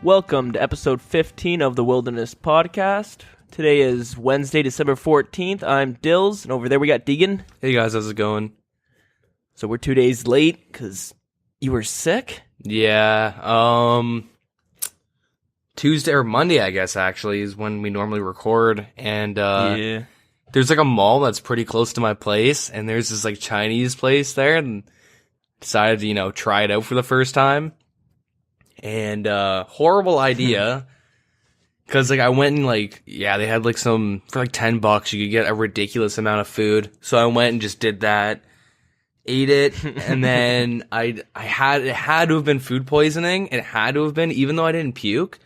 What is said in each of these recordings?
Welcome to episode 15 of the Wilderness Podcast. Today is Wednesday, December 14th. I'm Dills, and over there we got Deagin. Hey guys, how's it going? So we're 2 days late because you were sick? Yeah, Tuesday or Monday, I guess, actually, is when we normally record. And there's like a mall that's pretty close to my place, and there's this like Chinese place there, and decided to, try it out for the first time. And horrible idea. Because, I went and, they had, for, $10, you could get a ridiculous amount of food. So I went and just did that, ate it, and then it had to have been food poisoning. It had to have been, even though I didn't puke.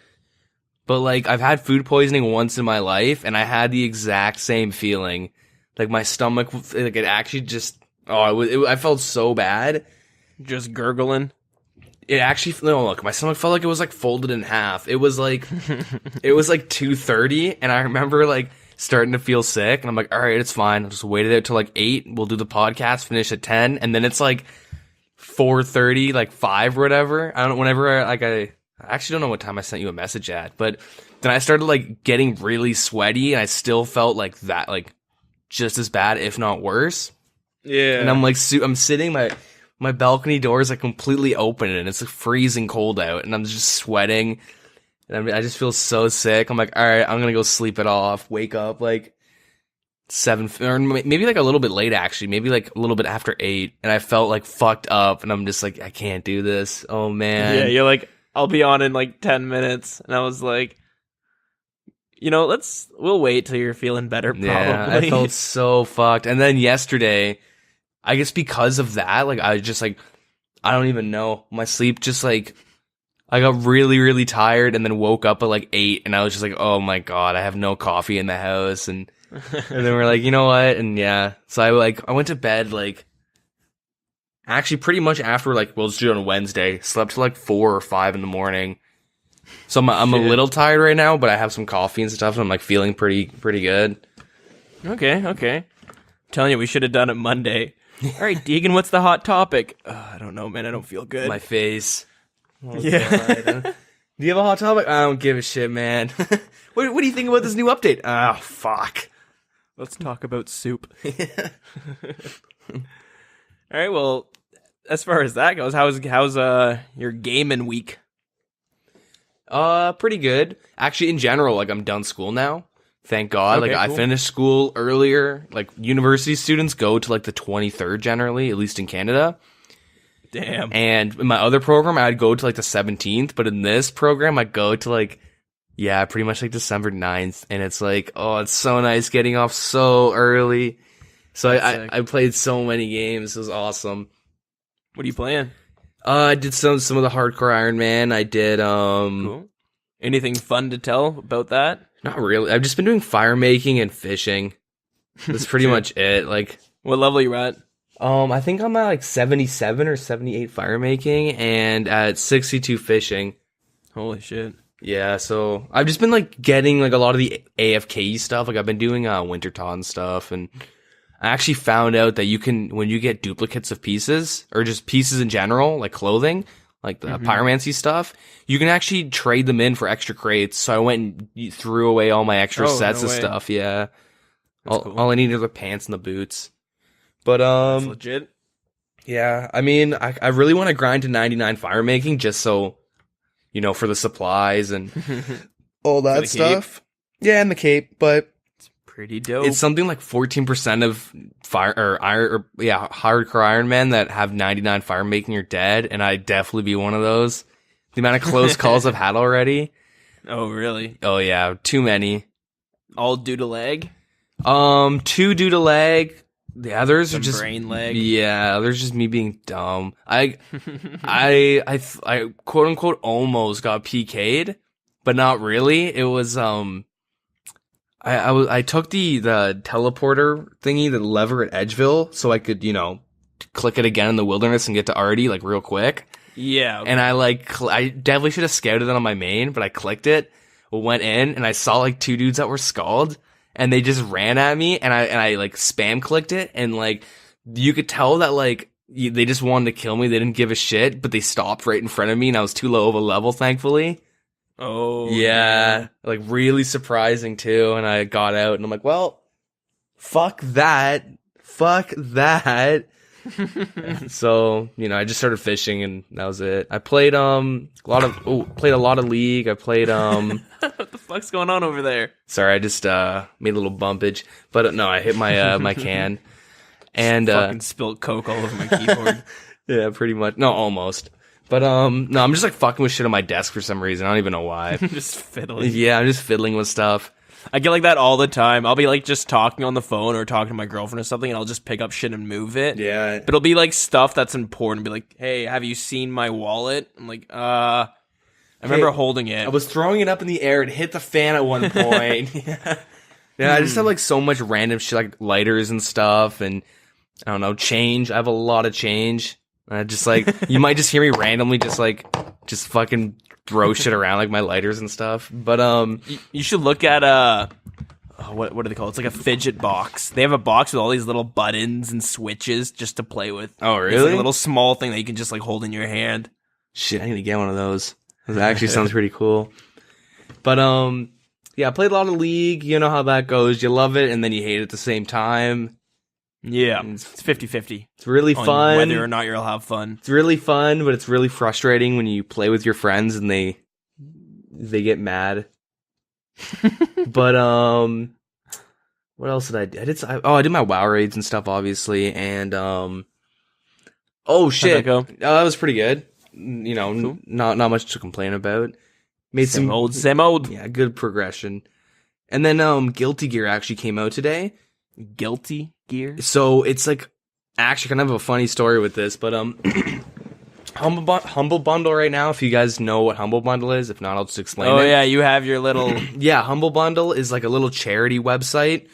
But, I've had food poisoning once in my life, and I had the exact same feeling. My stomach, it actually just, I felt so bad. Just gurgling? It actually, my stomach felt like it was folded in half. It was it was 2:30, and I remember starting to feel sick, and I'm like, all right, it's fine. I'll just wait it out till 8. We'll do the podcast, finish at 10, and then it's 4:30, 5 or whatever. I don't know, whenever I actually don't know what time I sent you a message at, but then I started getting really sweaty, and I still felt that, just as bad, if not worse. Yeah. And I'm I'm sitting, my balcony door is completely open and it's freezing cold out and I'm just sweating and I just feel so sick. I'm like, all right, I'm gonna go sleep it off. Wake up 7 or maybe a little bit late actually, maybe a little bit after 8, and I felt fucked up and I'm just I can't do this. Oh man. Yeah, you're I'll be on in 10 minutes, and I was we'll wait till you're feeling better. Probably. Yeah, I felt so fucked. And then yesterday, I guess because of that, I just, I don't even know. My sleep just, I got really, really tired and then woke up at, 8, and I was just oh my god, I have no coffee in the house, and then we're you know what, and yeah. So I went to bed, actually pretty much after, we'll just do it on Wednesday, slept till, 4 or 5 in the morning. So I'm a little tired right now, but I have some coffee and stuff, and I'm, feeling pretty good. Okay. I'm telling you, we should have done it Monday. All right, Deagin, what's the hot topic? I don't know, man. I don't feel good. My face. Oh, yeah. Do you have a hot topic? I don't give a shit, man. What do you think about this new update? Oh, fuck. Let's talk about soup. All right, well, as far as that goes, how's your gaming week? Pretty good. Actually, in general, I'm done school now. Thank God. Okay, I cool. finished school earlier. University students go to the 23rd generally, at least in Canada. Damn. And in my other program, I'd go to the 17th, but in this program, I go to pretty much December 9th. And it's it's so nice getting off so early. So I played so many games. It was awesome. What are you playing? I did some of the hardcore Iron Man. I did Cool. Anything fun to tell about that? Not really. I've just been doing fire making and fishing. That's pretty much it. What level you at? I think I'm at 77 or 78 fire making and at 62 fishing. Holy shit. Yeah, so I've just been getting a lot of the AFK stuff. I've been doing Winterton stuff, and I actually found out that you can, when you get duplicates of pieces or just pieces in general, clothing, the pyromancy stuff, you can actually trade them in for extra crates. So I went and threw away all my extra sets of stuff. Yeah. All I needed are the pants and the boots. But, That's legit. Yeah. I mean, I really want to grind to 99 fire making just so, for the supplies and all that stuff. Yeah, and the cape, but pretty dope. it's something 14% of hardcore Iron Men that have 99 fire making are dead, and I'd definitely be one of those. The amount of close calls I've had already. Oh, really? Oh yeah, too many. All due to lag? 2 due to lag. The others are just brain lag. Yeah, there's just me being dumb. I quote unquote almost got PK'd, but not really. It was I took the teleporter thingy, the lever at Edgeville, so I could, click it again in the wilderness and get to Artie, real quick. Yeah. Okay. And I definitely should have scouted it on my main, but I clicked it, went in, and I saw, 2 dudes that were scald, and they just ran at me, and I spam clicked it, and, you could tell that, they just wanted to kill me. They didn't give a shit, but they stopped right in front of me, and I was too low of a level, thankfully. Oh, Yeah, like really surprising too. And I got out and I'm like, well, fuck that. Fuck that. So, I just started fishing and that was it. I played played a lot of League. I played What the fuck's going on over there? sorry, I just made a little bumpage. But no, I hit my my can. And Fucking spilled Coke all over my keyboard. yeah, pretty much. No, almost. But no, I'm just like fucking with shit on my desk for some reason. I don't even know why. Just fiddling. Yeah, I'm just fiddling with stuff. I get like that all the time. I'll be like just talking on the phone or talking to my girlfriend or something, and I'll just pick up shit and move it. Yeah. But it'll be like stuff that's important. Be like, hey, have you seen my wallet? I'm like, I remember holding it. I was throwing it up in the air and hit the fan at one point. Yeah, I just have like so much random shit, like lighters and stuff, and I don't know, change. I have a lot of change. I just like, you might just hear me randomly just fucking throw shit around like my lighters and stuff. But you should look at what do they call it? It's like a fidget box. They have a box with all these little buttons and switches just to play with. Oh, really? It's like a little small thing that you can just like hold in your hand. Shit, I need to get one of those. That actually sounds pretty cool. But yeah, I played a lot of League. You know how that goes. You love it and then you hate it at the same time. Yeah, it's 50-50. It's really fun. Whether or not you'll have fun. It's really fun, but it's really frustrating when you play with your friends and they get mad. But what else did I do? I did my WoW raids and stuff, obviously, and oh shit, How'd that go? That was pretty good. Cool. Not much to complain about. Made Same old. Yeah, good progression. And then Guilty Gear actually came out today. Guilty Gear. So it's like actually kind of a funny story with this, but Humble Bundle right now. If you guys know what Humble Bundle is, if not, I'll just explain it. Oh yeah, you have your little. Yeah, Humble Bundle is like a little charity website.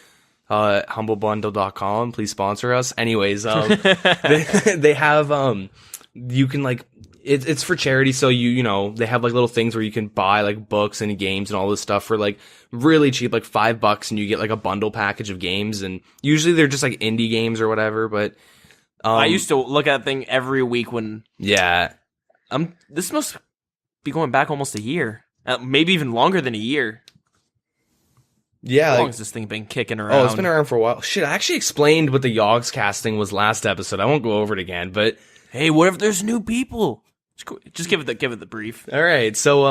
Humblebundle.com. Please sponsor us. Anyways, they have you can like it's for charity, so they have like little things where you can buy like books and games and all this stuff for like really cheap, like $5, and you get like a bundle package of games, and usually they're just like indie games or whatever. But I used to look at that thing every week when. Yeah. This must be going back almost a year, maybe even longer than a year. Yeah. How long has this thing been kicking around? Oh, it's been around for a while. Shit, I actually explained what the Yogs casting was last episode. I won't go over it again, but hey, what if there's new people? Just give it the brief. All right, so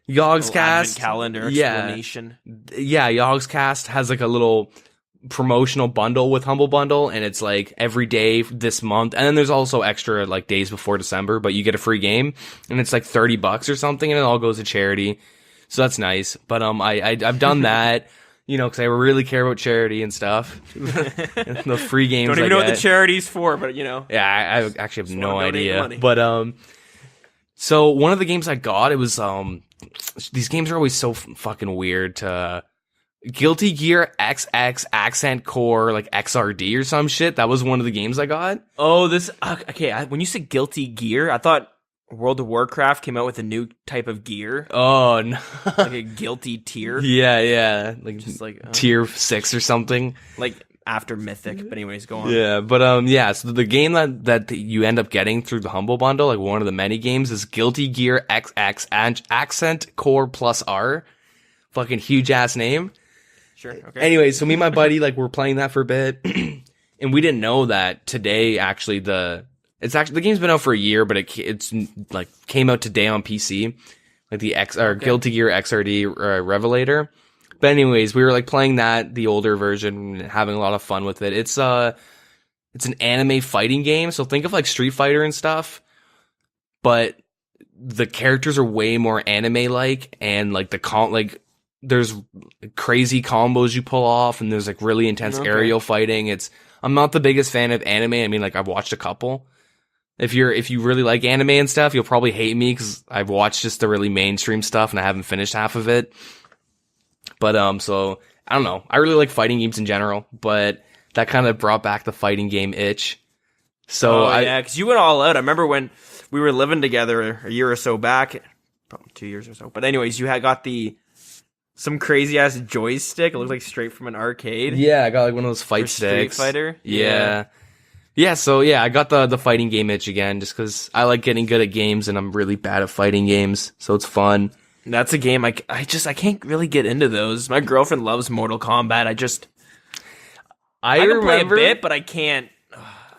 Yogs cast calendar explanation. Yeah, Yogs cast has like a little promotional bundle with Humble Bundle, and it's like every day this month, and then there's also extra like days before December, but you get a free game, and it's like $30 or something, and it all goes to charity. So that's nice. But I've done that. Because I really care about charity and stuff. The free games. Don't even know what the charity's for, but Yeah, I actually have no idea. Money. But so one of the games I got, it was these games are always so fucking weird. Guilty Gear XX Accent Core like XRD or some shit. That was one of the games I got. Oh, this okay. When you said Guilty Gear, I thought World of Warcraft came out with a new type of gear. Oh no, like a guilty tier. Yeah, like just like tier 6 or something. Like after Mythic, but anyways, go on. Yeah, but yeah. So the game that you end up getting through the Humble Bundle, like one of the many games, is Guilty Gear XX Accent Core Plus R. Fucking huge ass name. Sure. Okay. Anyway, so me and my buddy like were playing that for a bit, and we didn't know that today actually the game's been out for a year, but it's like came out today on PC, like the Guilty Gear XRD Revelator. But anyways, we were like playing that, the older version, and having a lot of fun with it. It's an anime fighting game, so think of like Street Fighter and stuff, but the characters are way more anime like, and like there's crazy combos you pull off, and there's like really intense aerial fighting. I'm not the biggest fan of anime. I mean, like I've watched a couple. If you really like anime and stuff, you'll probably hate me because I've watched just the really mainstream stuff and I haven't finished half of it. But so I don't know. I really like fighting games in general, but that kind of brought back the fighting game itch. So yeah, because you went all out. I remember when we were living together a year or so back, probably 2 years or so. But anyways, you had got some crazy ass joystick. It looked like straight from an arcade. Yeah, I got like one of those fight sticks. Street Fighter. Yeah, so yeah, I got the fighting game itch again just because I like getting good at games and I'm really bad at fighting games, so it's fun. That's a game I can't really get into those. My girlfriend loves Mortal Kombat. I can play a bit, but I can't.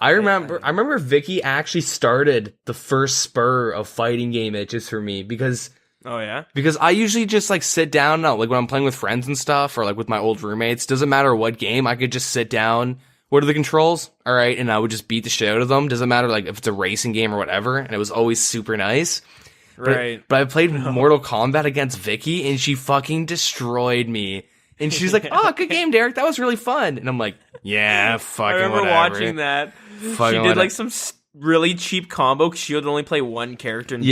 I remember Vicky actually started the first spur of fighting game itches for me because I usually just like sit down like when I'm playing with friends and stuff or like with my old roommates, doesn't matter what game, I could just sit down. What are the controls? All right, and I would just beat the shit out of them. Doesn't matter like if it's a racing game or whatever, and it was always super nice. Right. But I played Mortal Kombat against Vicky and she fucking destroyed me. And she's like, "Oh, good game, Derek. That was really fun." And I'm like, "Yeah, fucking I remember whatever." watching that. Fucking she did like some really cheap combo because she would only play one character and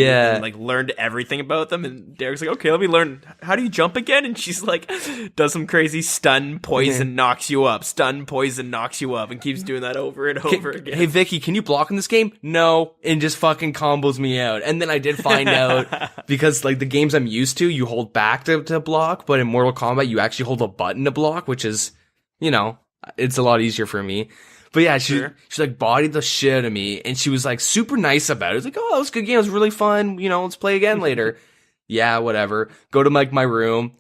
like learned everything about them. And Derek's like, "Okay, let me learn. How do you jump again?" And she's like, does some crazy stun, poison, knocks you up. Stun, poison, knocks you up, and keeps doing that over and over again. Hey, Vicky, can you block in this game? No, and just fucking combos me out. And then I did find out because like the games I'm used to, you hold back to block, but in Mortal Kombat, you actually hold a button to block, which is, it's a lot easier for me. But yeah, she like bodied the shit out of me, and she was like super nice about it. It was like, "Oh, that was a good game. It was really fun. Let's play again later." Yeah, whatever. Go to like my room,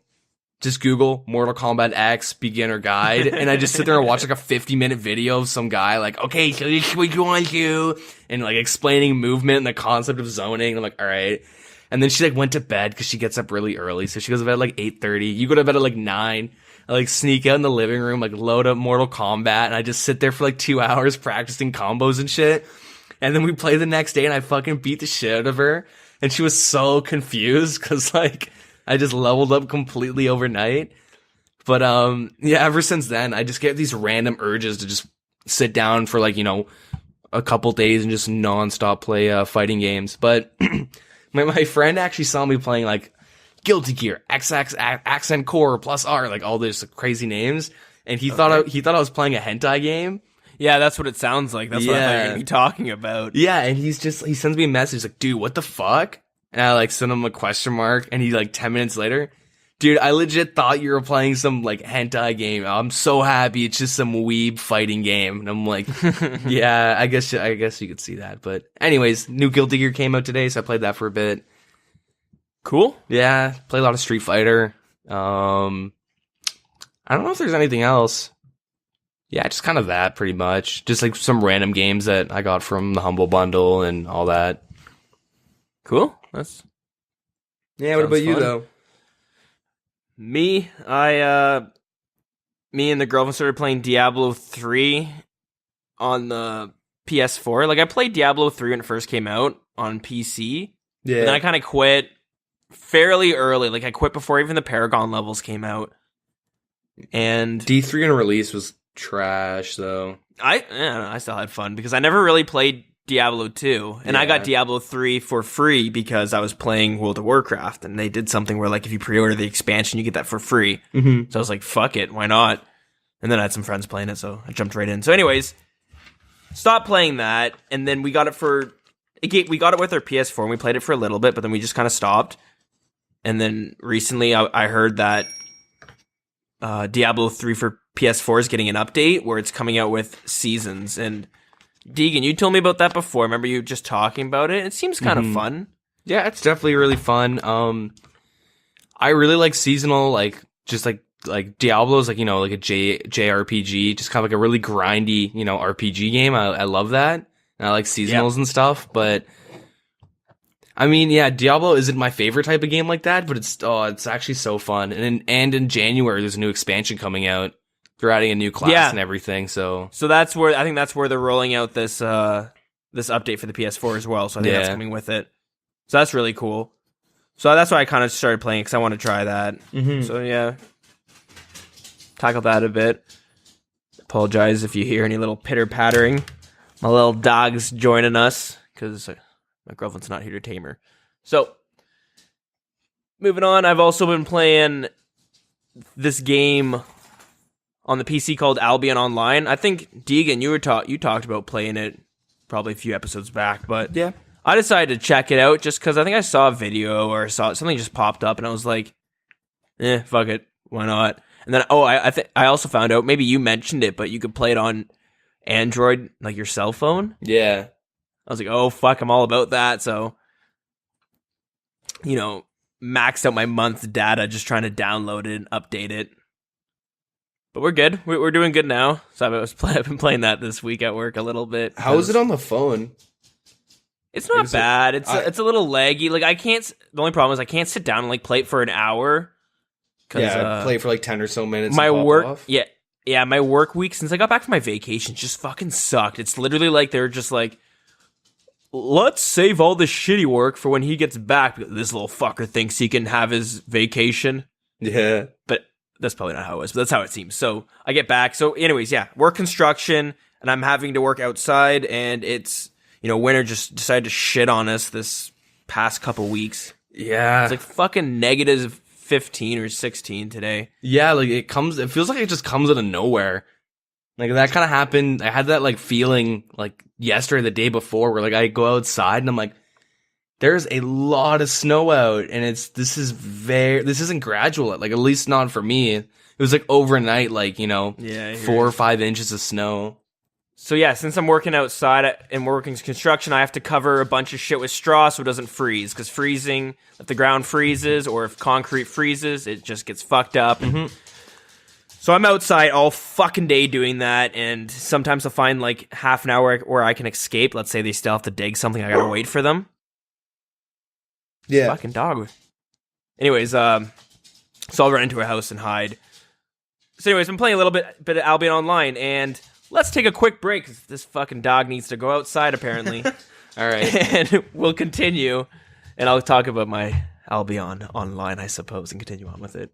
just Google Mortal Kombat X beginner guide, and I just sit there and watch like a 50-minute video of some guy like, "Okay, so this is what you want to do," and like explaining movement and the concept of zoning. And I'm like, all right. And then she like went to bed because she gets up really early, so she goes to bed at like 8:30. You go to bed at like 9. I like sneak out in the living room, like load up Mortal Kombat, and I just sit there for like 2 hours practicing combos and shit. And then we play the next day, and I fucking beat the shit out of her. And she was so confused because like I just leveled up completely overnight. But yeah, ever since then, I just get these random urges to just sit down for like a couple days and just nonstop play fighting games. But my friend actually saw me playing like Guilty Gear, XX, Accent Core, plus R, like all these crazy names. And he thought I was playing a hentai game. Yeah, that's what it sounds like. That's what I thought you were going to be talking about. Yeah, and he sends me a message like, "Dude, what the fuck?" And I like send him a question mark, and he like 10 minutes later, "Dude, I legit thought you were playing some like hentai game. I'm so happy it's just some weeb fighting game." And I'm like, "Yeah, I guess you could see that." But anyways, new Guilty Gear came out today, so I played that for a bit. Cool. Yeah, play a lot of Street Fighter. I don't know if there's anything else. Yeah, just kind of that, pretty much. Just like some random games that I got from the Humble Bundle and all that. Cool. What about you, though? Me and the girlfriend started playing Diablo 3 on the PS4. Like, I played Diablo 3 when it first came out on PC. Yeah. And then I kind of quit fairly early. Like, I quit before even the Paragon levels came out. And D3 on release was trash, though. I still had fun because I never really played Diablo 2. And I got Diablo 3 for free because I was playing World of Warcraft. And they did something where, like, if you pre-order the expansion, you get that for free. Mm-hmm. So I was like, fuck it, why not? And then I had some friends playing it, so I jumped right in. So anyways, stopped playing that. And then we got it we got it with our PS4 and we played it for a little bit, but then we just kind of stopped. And then recently I heard that Diablo 3 for PS4 is getting an update where it's coming out with seasons. And Deagin, you told me about that before. Remember you just talking about it? It seems kind of fun. Yeah, it's definitely really fun. I really like seasonal, like just like Diablo's like, like a JRPG, just kind of like a really grindy, RPG game. I love that. And I like seasonals and stuff, but I mean, yeah, Diablo isn't my favorite type of game like that, but it's actually so fun. And in January, there's a new expansion coming out. They're adding a new class and everything. So I think that's where they're rolling out this update for the PS4 as well. So I think that's coming with it. So that's really cool. So that's why I kind of started playing because I want to try that. Mm-hmm. So yeah, tackle that a bit. Apologize if you hear any little pitter pattering. My little dog's joining us because my girlfriend's not here to tame her. So, moving on, I've also been playing this game on the PC called Albion Online. I think, Deagin, you talked about playing it probably a few episodes back, but yeah, I decided to check it out just because I think I saw a video or saw something just popped up, and I was like, fuck it, why not? And then, I also found out, maybe you mentioned it, but you could play it on Android, like your cell phone. Yeah. I was like, oh, fuck, I'm all about that. So, maxed out my month's data just trying to download it and update it. But we're good. We're doing good now. So I've been playing that this week at work a little bit. How is it on the phone? It's not bad. It's a little laggy. Like the only problem is I can't sit down and like play it for an hour. Play it for like 10 or so minutes. My and pop work, off. yeah. My work week since I got back from my vacation just fucking sucked. It's literally like they're just like, let's save all the shitty work for when he gets back. This little fucker thinks he can have his vacation. Yeah, but that's probably not how it is. But that's how it seems. So I get back. So anyways, work construction, and I'm having to work outside, and it's winter just decided to shit on us this past couple weeks. Yeah, it's like fucking negative 15 or 16 today. Yeah, like it feels like it just comes out of nowhere. Like that kind of happened. I had that like feeling like yesterday, the day before, where like I go outside and I'm like, there's a lot of snow out, and this isn't gradual. Like at least not for me. It was like overnight, like 4 or 5 inches of snow. So yeah, since I'm working outside and working construction, I have to cover a bunch of shit with straw so it doesn't freeze. Because if the ground freezes or if concrete freezes, it just gets fucked up. Mm-hmm. So I'm outside all fucking day doing that, and sometimes I'll find like half an hour where I can escape. Let's say they still have to dig something, I gotta wait for them. Yeah. Fucking dog. Anyways, so I'll run into a house and hide. So anyways, I'm playing a little bit of Albion Online, and let's take a quick break, because this fucking dog needs to go outside, apparently. All right. And we'll continue, and I'll talk about my Albion Online, I suppose, and continue on with it.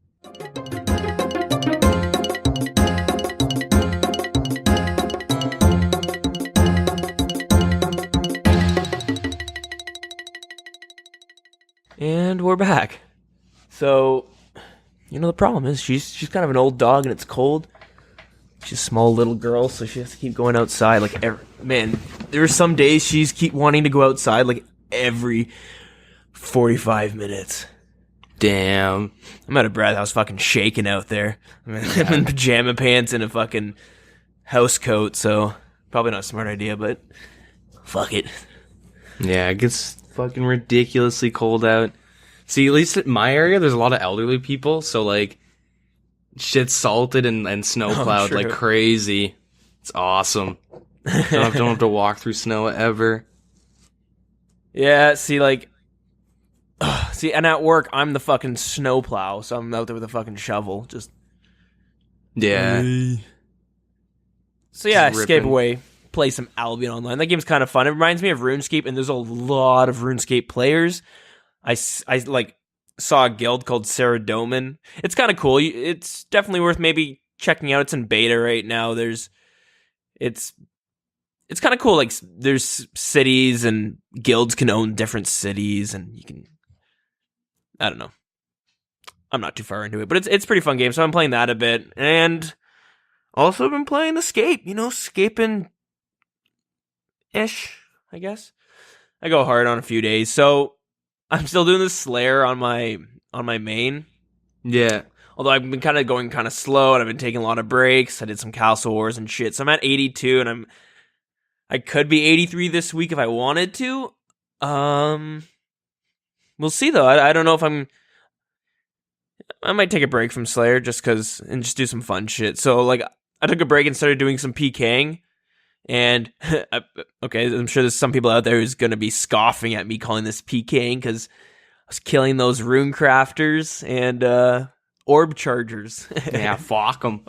And we're back. So, the problem is she's kind of an old dog and it's cold. She's a small little girl, so she has to keep going outside. Man, there are some days she's keep wanting to go outside like every 45 minutes. Damn. I'm out of breath. I was fucking shaking out there. I'm in pajama pants and a fucking house coat, so probably not a smart idea, but fuck it. Yeah, it gets fucking ridiculously cold out. See, at least in my area, there's a lot of elderly people, so like shit's salted and snow plowed like crazy. It's awesome. Don't have to walk through snow ever. Yeah, and at work I'm the fucking snow plow, so I'm out there with a fucking shovel, just yeah. So yeah, escape away. Play some Albion Online. That game's kind of fun. It reminds me of RuneScape, and there's a lot of RuneScape players. I saw a guild called Saradomin. It's kind of cool. It's definitely worth maybe checking out. It's in beta right now. It's kind of cool. Like there's cities and guilds can own different cities, and you can. I don't know. I'm not too far into it, but it's a pretty fun game. So I'm playing that a bit, and also been playing Escape. Scaping. Ish, I guess. I go hard on a few days, so I'm still doing the Slayer on my main. Yeah. Although I've been kind of going kind of slow, and I've been taking a lot of breaks. I did some Castle Wars and shit, so I'm at 82, and I could be 83 this week if I wanted to. We'll see though. I don't know if I might take a break from Slayer just do some fun shit. So like I took a break and started doing some PKing. And, okay, I'm sure there's some people out there who's going to be scoffing at me calling this PKing because I was killing those rune crafters and orb chargers. Yeah, fuck them.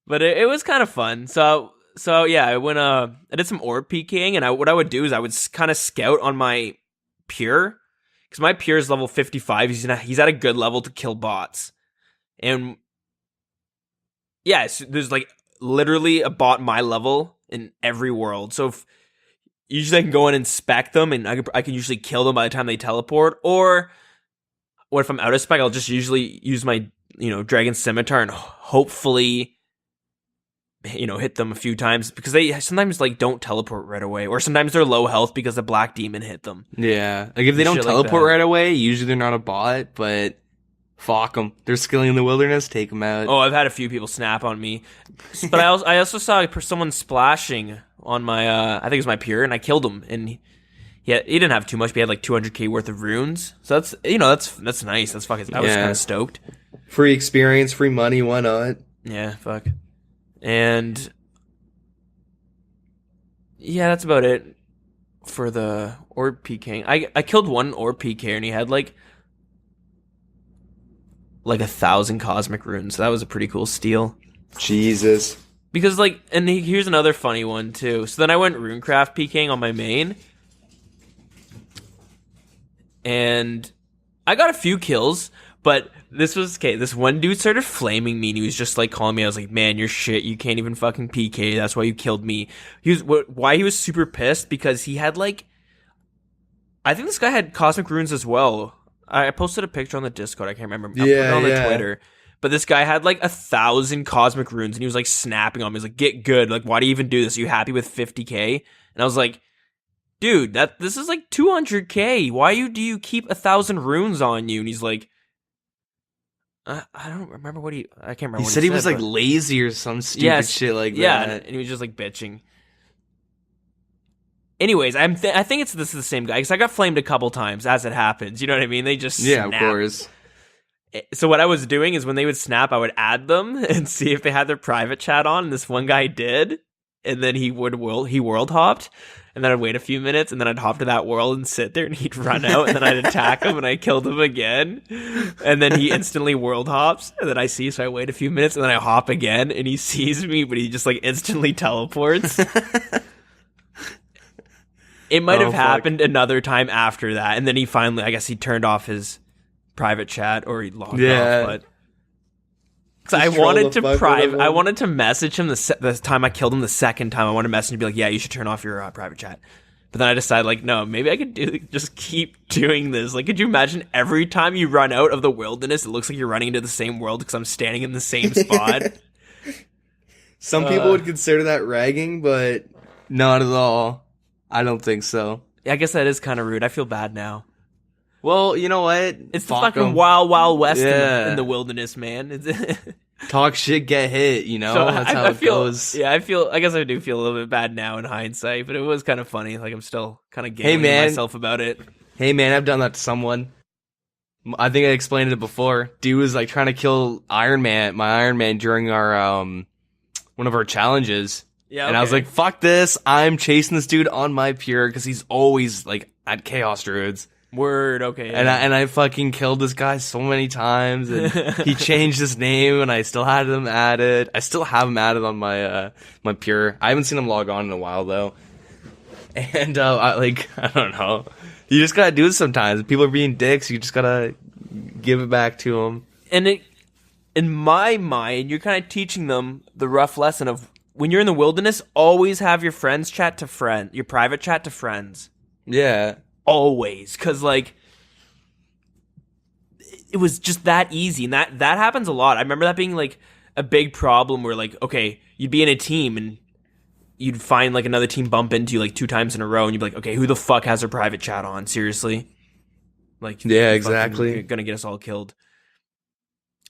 But it was kind of fun. So yeah, I did some orb PKing, and what I would do is I would kind of scout on my pure, because my pure is level 55. He's at a good level to kill bots. And, yeah, so there's like literally a bot my level in every world. So usually I can go and inspect them, and I can usually kill them by the time they teleport. Or what if I'm out of spec? I'll just usually use my dragon scimitar and hopefully hit them a few times, because they sometimes like don't teleport right away, or sometimes they're low health because the black demon hit them. Yeah, like if they don't teleport right away, usually they're not a bot, but. Fuck them. They're skilling in the wilderness. Take them out. Oh, I've had a few people snap on me. But I also saw someone splashing on my, I think it was my pure, and I killed him. And he didn't have too much, but he had like 200k worth of runes. So that's that's nice. That's fucking. I was kind of stoked. Free experience, free money. Why not? Yeah, fuck. And yeah, that's about it for the orb PK. I killed one orb PK and he had like 1,000 cosmic runes. So that was a pretty cool steal. Jesus. Because and here's another funny one too. So then I went runecraft PKing on my main, and I got a few kills. But this was okay. This one dude started flaming me, and he was just like calling me. I was like, "Man, you're shit. You can't even fucking PK. That's why you killed me." Why he was super pissed because he had I think this guy had cosmic runes as well. I posted a picture on the Discord. I can't remember. I put it on the Twitter. But this guy had 1,000 cosmic runes, and he was snapping on me. He was like, "Get good. Why do you even do this? Are you happy with 50k?" And I was like, "Dude, this is 200k. Why do you keep 1,000 runes on you?" And he's like, I don't remember I can't remember. He said he was lazy or some stupid shit like that. Yeah, and he was just bitching. Anyways, I think this is the same guy because I got flamed a couple times as it happens. You know what I mean? They just snap. Of course. So what I was doing is when they would snap, I would add them and see if they had their private chat on. And this one guy did, and then he world hopped. And then I'd wait a few minutes, and then I'd hop to that world and sit there, and he'd run out, and then I'd attack him, and I killed him again. And then he instantly world hops, and then so I wait a few minutes, and then I hop again, and he sees me, but he just instantly teleports. It might have happened another time after that, and then he finally, I guess he turned off his private chat, or he logged off, but... Because I wanted to message him the time I killed him the second time. I wanted to message him and be like, "Yeah, you should turn off your private chat." But then I decided, no, maybe I could just keep doing this. Could you imagine every time you run out of the wilderness, it looks like you're running into the same world because I'm standing in the same spot? Some people would consider that ragging, but not at all. I don't think so. Yeah, I guess that is kind of rude. I feel bad now. Well, you know what? It's the fucking wild, wild west in the wilderness, man. Talk shit, get hit, So that's how it goes. Yeah, I guess I do feel a little bit bad now in hindsight, but it was kind of funny. I'm still kind of giggling myself about it. Hey, man, I've done that to someone. I think I explained it before. Dude was trying to kill my Iron Man during our one of our challenges. Yeah, okay. And I was like, "Fuck this! I'm chasing this dude on my pure because he's always at Chaos Druids." Word, okay. Yeah. And I fucking killed this guy so many times, and he changed his name, and I still had him added. I still have him added on my my pure. I haven't seen him log on in a while though. And I don't know. You just gotta do it sometimes. If people are being dicks, you just gotta give it back to them. And in my mind, you're kind of teaching them the rough lesson of when you're in the wilderness, always have your friends chat to your private chat to friends. Yeah. Always, because it was just that easy, and that happens a lot. I remember that being a big problem where okay, you'd be in a team and you'd find another team bump into you 2 times in a row, and you'd be like, okay, who the fuck has their private chat on? Seriously, yeah, exactly, gonna get us all killed.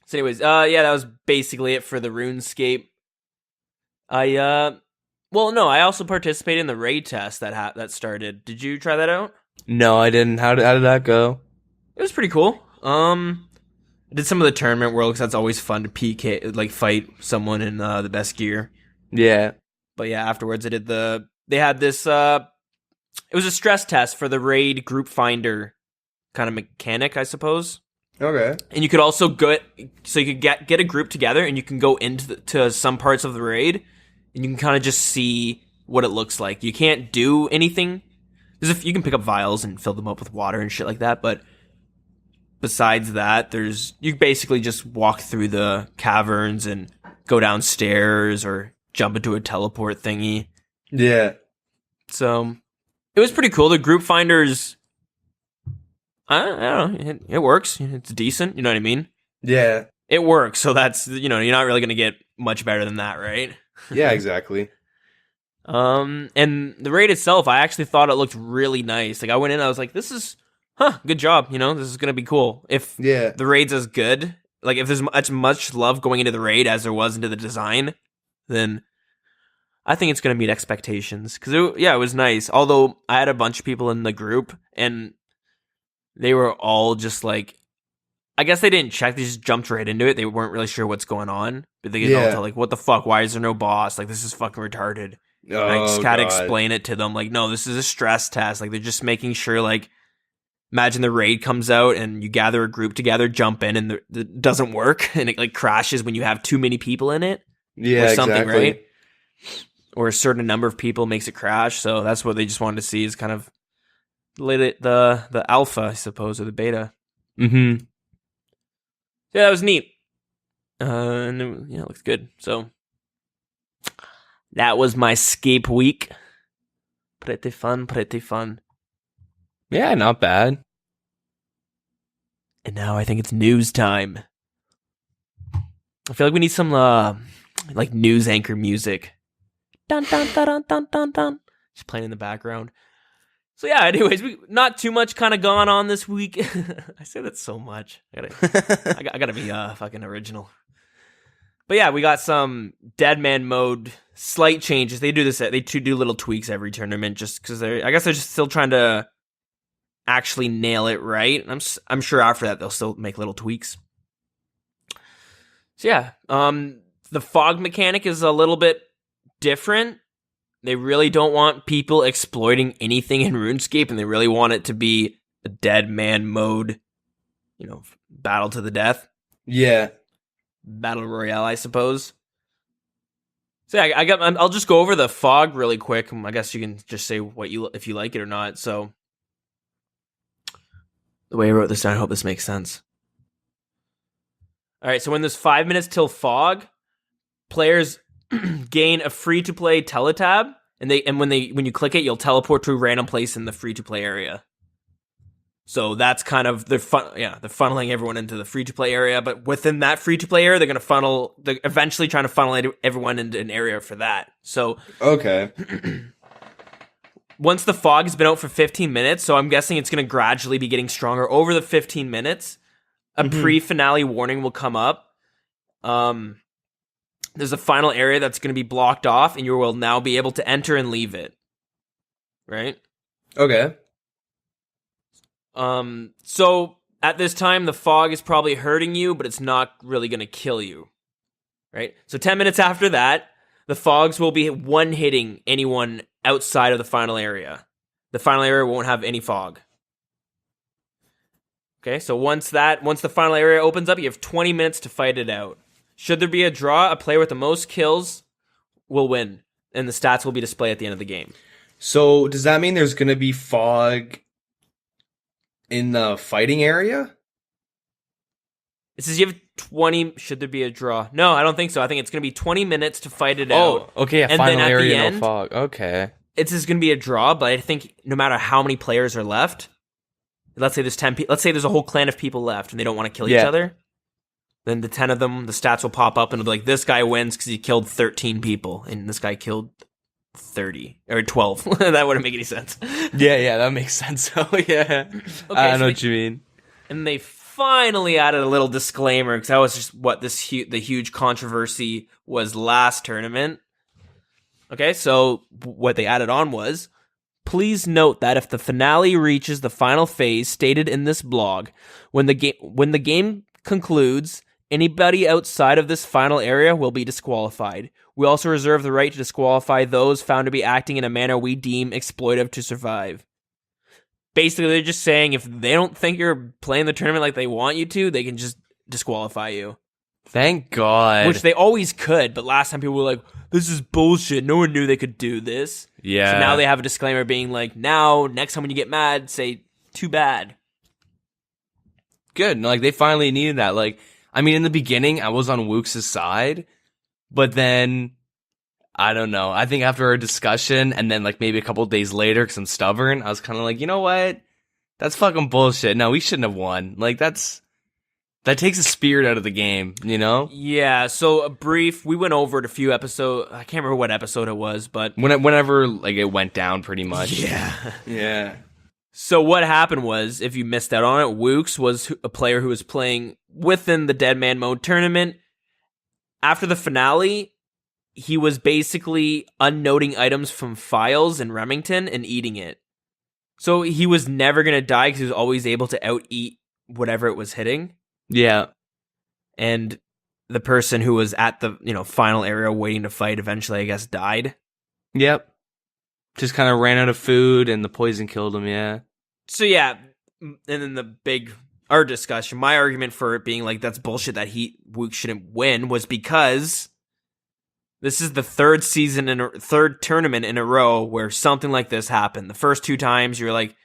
So anyways, yeah, that was basically it for the RuneScape. Well, no, I also participated in the raid test that started. Did you try that out? No, I didn't. How did that go? It was pretty cool. I did some of the tournament world because that's always fun to PK, fight someone in the best gear. Yeah. But yeah, afterwards they had this, it was a stress test for the raid group finder kind of mechanic, I suppose. Okay. And you could also so you could get a group together and you can go into some parts of the raid and you can kind of just see what it looks like. You can't do anything. You can pick up vials and fill them up with water and shit like that, but besides that, you basically just walk through the caverns and go downstairs or jump into a teleport thingy. Yeah. So it was pretty cool. The group finders, I don't know, it works. It's decent. You know what I mean? Yeah. It works. So that's, you're not really going to get much better than that, right? Yeah, exactly. And the raid itself, I actually thought it looked really nice. I went in, I was like, this is, good job. This is going to be cool. If the raid's as good, if there's as much love going into the raid as there was into the design, then I think it's going to meet expectations. Because, it was nice. Although, I had a bunch of people in the group, and they were all just like, I guess they didn't check. They just jumped right into it. They weren't really sure what's going on. But they get all to like, what the fuck? Why is there no boss? Like, this is fucking retarded. And I just gotta explain it to them. Like, no, this is a stress test. Like, they're just making sure, like, imagine the raid comes out and you gather a group together, jump in, and it doesn't work. And it, like, crashes when you have too many people in it. Yeah, or something, exactly. Right? Or a certain number of people makes it crash. So that's what they just wanted to see is kind of the alpha, I suppose, or the beta. Mm-hmm. Yeah, that was neat. And it looks good. So that was my Scape week. Pretty fun. Yeah, not bad. And now I think it's news time. I feel like we need some like news anchor music. Dun dun dun dun dun dun dun. Just playing in the background. So yeah, anyways, not too much kind of gone on this week. I say that so much. I gotta be fucking original. But yeah, we got some DeadMan Mode slight changes. They do this. They do little tweaks every tournament, just because I guess they're just still trying to actually nail it right. I'm sure after that they'll still make little tweaks. So yeah, the fog mechanic is a little bit different. They really don't want people exploiting anything in RuneScape, and they really want it to be a DeadMan Mode, battle to the death. Yeah. Battle Royale, I suppose. So yeah, I'll just go over the fog really quick. I guess you can just say if you like it or not. So the way I wrote this down, I hope this makes sense. All right, so when there's 5 minutes till fog, players gain a free-to-play teletab, and when you click it, you'll teleport to a random place in the free-to-play area. So that's kind of they're funneling everyone into the free-to-play area, but within that free-to-play area, they're eventually trying to funnel everyone into an area for that. So okay. Once the fog has been out for 15 minutes, so I'm guessing it's going to gradually be getting stronger over the 15 minutes. A pre-finale warning will come up. There's a final area that's going to be blocked off, and you will now be able to enter and leave it. Right? Okay. So at this time, the fog is probably hurting you, but it's not really going to kill you. Right? So 10 minutes after that, the fogs will be one-hitting anyone outside of the final area. The final area won't have any fog. Okay, so once the final area opens up, you have 20 minutes to fight it out. Should there be a draw, a player with the most kills will win, and the stats will be displayed at the end of the game. So does that mean there's going to be fog in the fighting area? It says you have 20. Should there be a draw? No, I don't think so. I think it's going to be 20 minutes to fight it out. Oh, okay. A final area, no fog. Okay. It's just going to be a draw, but I think no matter how many players are left, let's say there's 10 people. Let's say there's a whole clan of people left, and they don't want to kill each other. Then the 10 of them, the stats will pop up, and it'll be like, this guy wins because he killed 13 people, and this guy killed 30 or 12. That wouldn't make any sense. Yeah, that makes sense. Oh yeah. Okay, I know what you mean. And they finally added a little disclaimer, because that was just what the huge controversy was last tournament. Okay, so what they added on was, please note that if the finale reaches the final phase stated in this blog, when the game concludes, anybody outside of this final area will be disqualified. We also reserve the right to disqualify those found to be acting in a manner we deem exploitive to survive. Basically, they're just saying if they don't think you're playing the tournament like they want you to, they can just disqualify you. Thank God. Which they always could, but last time people were like, this is bullshit. No one knew they could do this. Yeah. So now they have a disclaimer being like, now, next time when you get mad, say, too bad. Good. Like, they finally needed that. Like, I mean, in the beginning, I was on Wooks' side, but then, I don't know. I think after our discussion, and then, like, maybe a couple days later, because I'm stubborn, I was kind of like, you know what? That's fucking bullshit. No, we shouldn't have won. Like, that takes the spirit out of the game, you know? Yeah, so we went over it a few episodes. I can't remember what episode it was, but whenever like it went down pretty much. Yeah. So what happened was, if you missed out on it, Wooks was a player who was playing within the DeadMan Mode tournament. After the finale, he was basically unnoting items from files in Remington and eating it. So he was never going to die because he was always able to out-eat whatever it was hitting. Yeah. And the person who was at the, final area waiting to fight eventually, I guess, died. Yep. Just kind of ran out of food and the poison killed him, yeah. So yeah, and then our discussion, my argument for it being like that's bullshit that Wook shouldn't win was because this is the third tournament in a row where something like this happened. The first 2 times you're like,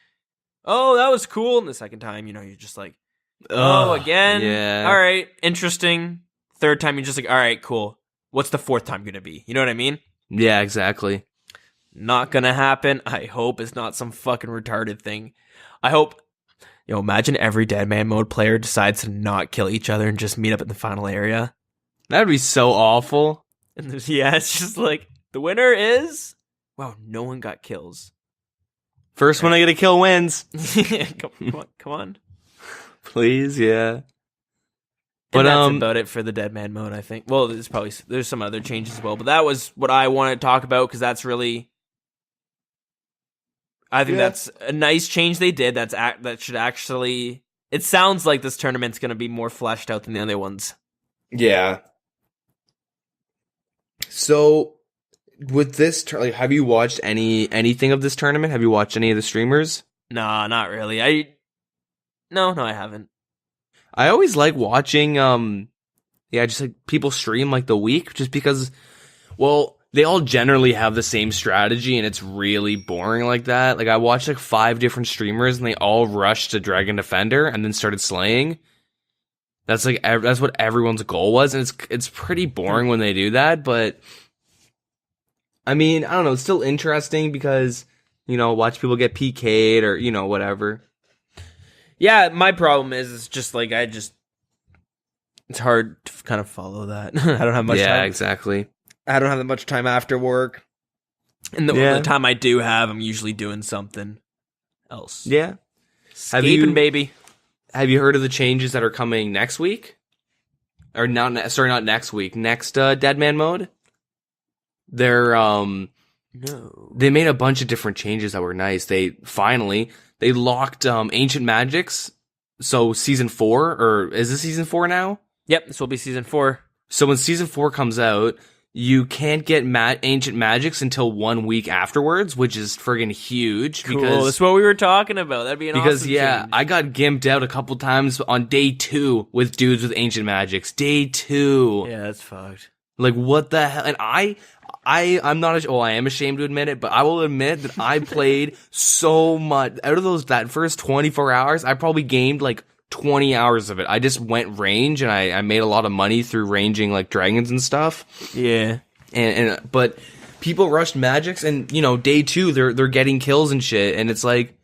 oh, that was cool. And the second time, you're just like, oh, again? Yeah. All right, interesting. Third time, you're just like, all right, cool. What's the fourth time going to be? You know what I mean? Yeah, exactly. Not going to happen. I hope it's not some fucking retarded thing. I hope, imagine every DeadMan Mode player decides to not kill each other and just meet up in the final area. That would be so awful. And it's just like, the winner is... Wow, no one got kills. First one I get a kill wins. Come on. Please, yeah. But that's about it for the DeadMan Mode, I think. Well, there's some other changes as well, but that was what I wanted to talk about because that's really... I think that's a nice change they did. That should actually... It sounds like this tournament's going to be more fleshed out than the other ones. Yeah. So, with this, have you watched anything of this tournament? Have you watched any of the streamers? Nah, not really. No, I haven't. I always like watching, just like people stream like the week, just because, well, they all generally have the same strategy, and it's really boring like that. Like I watched like 5 different streamers, and they all rushed to Dragon Defender and then started slaying. That's what everyone's goal was, and it's pretty boring when they do that. But I mean, I don't know. It's still interesting because watch people get PK'd or whatever. Yeah, my problem is it's just like it's hard to kind of follow that. I don't have much time. Yeah, exactly. I don't have that much time after work. And the time I do have, I'm usually doing something else. Yeah. Escaping, baby. Have you heard of the changes that are coming next week? Or not next week. Next DeadMan Mode? They're No. They made a bunch of different changes that were nice. They locked Ancient Magics. So season 4, or is this season 4 now? Yep, this will be season 4. So when season 4 comes out, you can't get Ancient Magics until 1 week afterwards, which is friggin' huge. Cool, that's what we were talking about. That'd be an awesome change. I got gimped out a couple times on day 2 with dudes with Ancient Magics. Day 2. Yeah, that's fucked. Like, what the hell? And I'm not, I am ashamed to admit it, but I will admit that I played so much. Out of that first 24 hours, I probably gamed like 20 hours of it. I just went range, and I made a lot of money through ranging like dragons and stuff. Yeah. But people rushed magics, and day 2 they're getting kills and shit, and it's like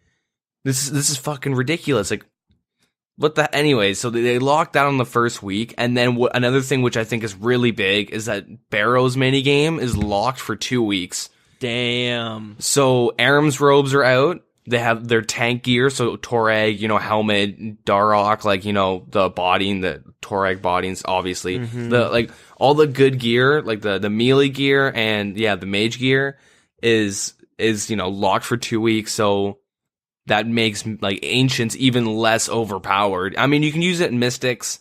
this is fucking ridiculous. Like, what the anyway, so they locked down on the first week, and then another thing which I think is really big is that Barrow's minigame is locked for 2 weeks. Damn. So Aram's robes are out. They have their tank gear, so Torag, helmet, Darok, like, the body and the Torag bodies, obviously. Mm-hmm. All the good gear, like the melee gear and, the mage gear is locked for 2 weeks, so that makes, like, Ancients even less overpowered. I mean, you can use it in Mystics,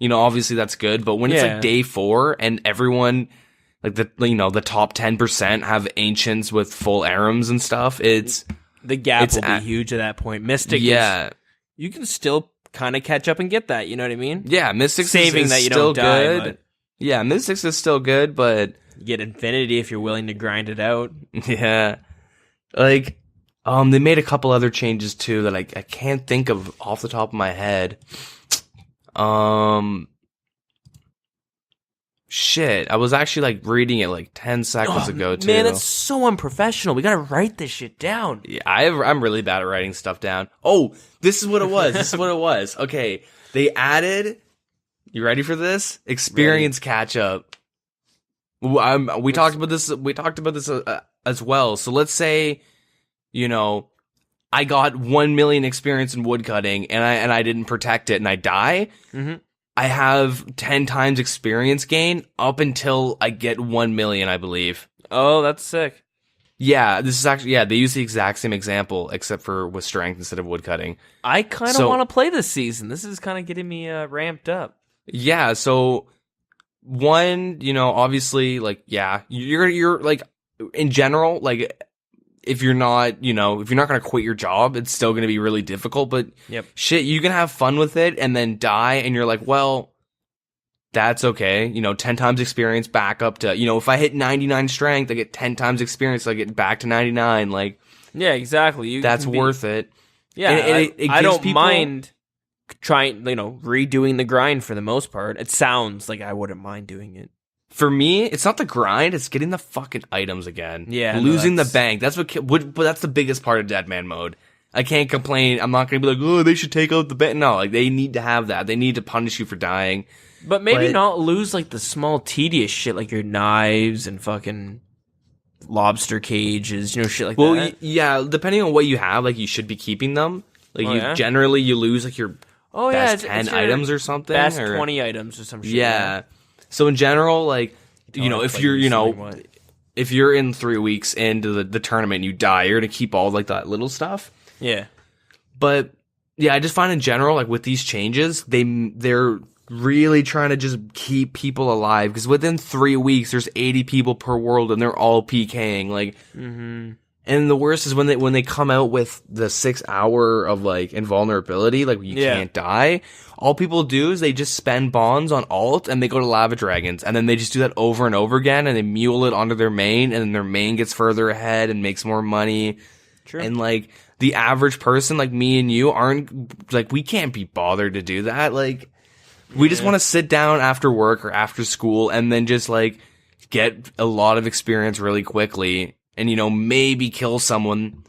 obviously that's good, but when it's, like, day 4 and everyone, like, the top 10% have Ancients with full Arams and stuff, the gap will be huge at that point. Mystic, you can still kind of catch up and get that. You know what I mean? Yeah, Mystics saving is that you still don't die. Good. But yeah, Mystics is still good, but you get Infinity if you're willing to grind it out. Yeah, like they made a couple other changes too that I can't think of off the top of my head. Shit, I was actually like reading it like 10 seconds ago too. Man, that's so unprofessional. We gotta write this shit down. Yeah, I'm really bad at writing stuff down. Oh, this is what it was. Okay, they added. You ready for this? Experience catch up. We talked about this. We talked about this as well. So let's say, I got 1 million experience in woodcutting, and I didn't protect it, and I die. Mm-hmm. I have 10 times experience gain up until I get 1 million, I believe. Oh, that's sick. Yeah, this is actually, they use the exact same example, except for with strength instead of woodcutting. I kind of want to play this season. This is kind of getting me ramped up. Yeah, so one, obviously, like, you're like, in general, like, if you're not going to quit your job, it's still going to be really difficult, but shit, you can have fun with it and then die, and you're like, well, that's okay. 10 times experience back up to, if I hit 99 strength, I get 10 times experience, so I get back to 99. Like, yeah, exactly. That's worth it. Yeah, and I don't mind trying, redoing the grind for the most part. It sounds like I wouldn't mind doing it. For me, it's not the grind; it's getting the fucking items again. Yeah, losing the bank. That's but that's the biggest part of DeadMan Mode. I can't complain. I'm not gonna be like, oh, they should take out the bank. No, like they need to have that. They need to punish you for dying. But maybe not lose like the small tedious shit, like your knives and fucking lobster cages, shit like that. Well, yeah, depending on what you have, like you should be keeping them. Like generally you lose like your best 10 items or something, best 20 items or some shit. Yeah. So in general, like, if you're, if you're in 3 weeks into the tournament and you die, you're going to keep all like that little stuff. Yeah. But yeah, I just find in general, like with these changes, they're really trying to just keep people alive, because within 3 weeks, there's 80 people per world and they're all PKing. Like, and the worst is when they come out with the 6 hour of like invulnerability, like you can't die. All people do is they just spend bonds on alt and they go to lava dragons, and then they just do that over and over again, and they mule it onto their main, and then their main gets further ahead and makes more money. True. And like the average person like me and you aren't like, we can't be bothered to do that. Like we just want to sit down after work or after school and then just like get a lot of experience really quickly and maybe kill someone.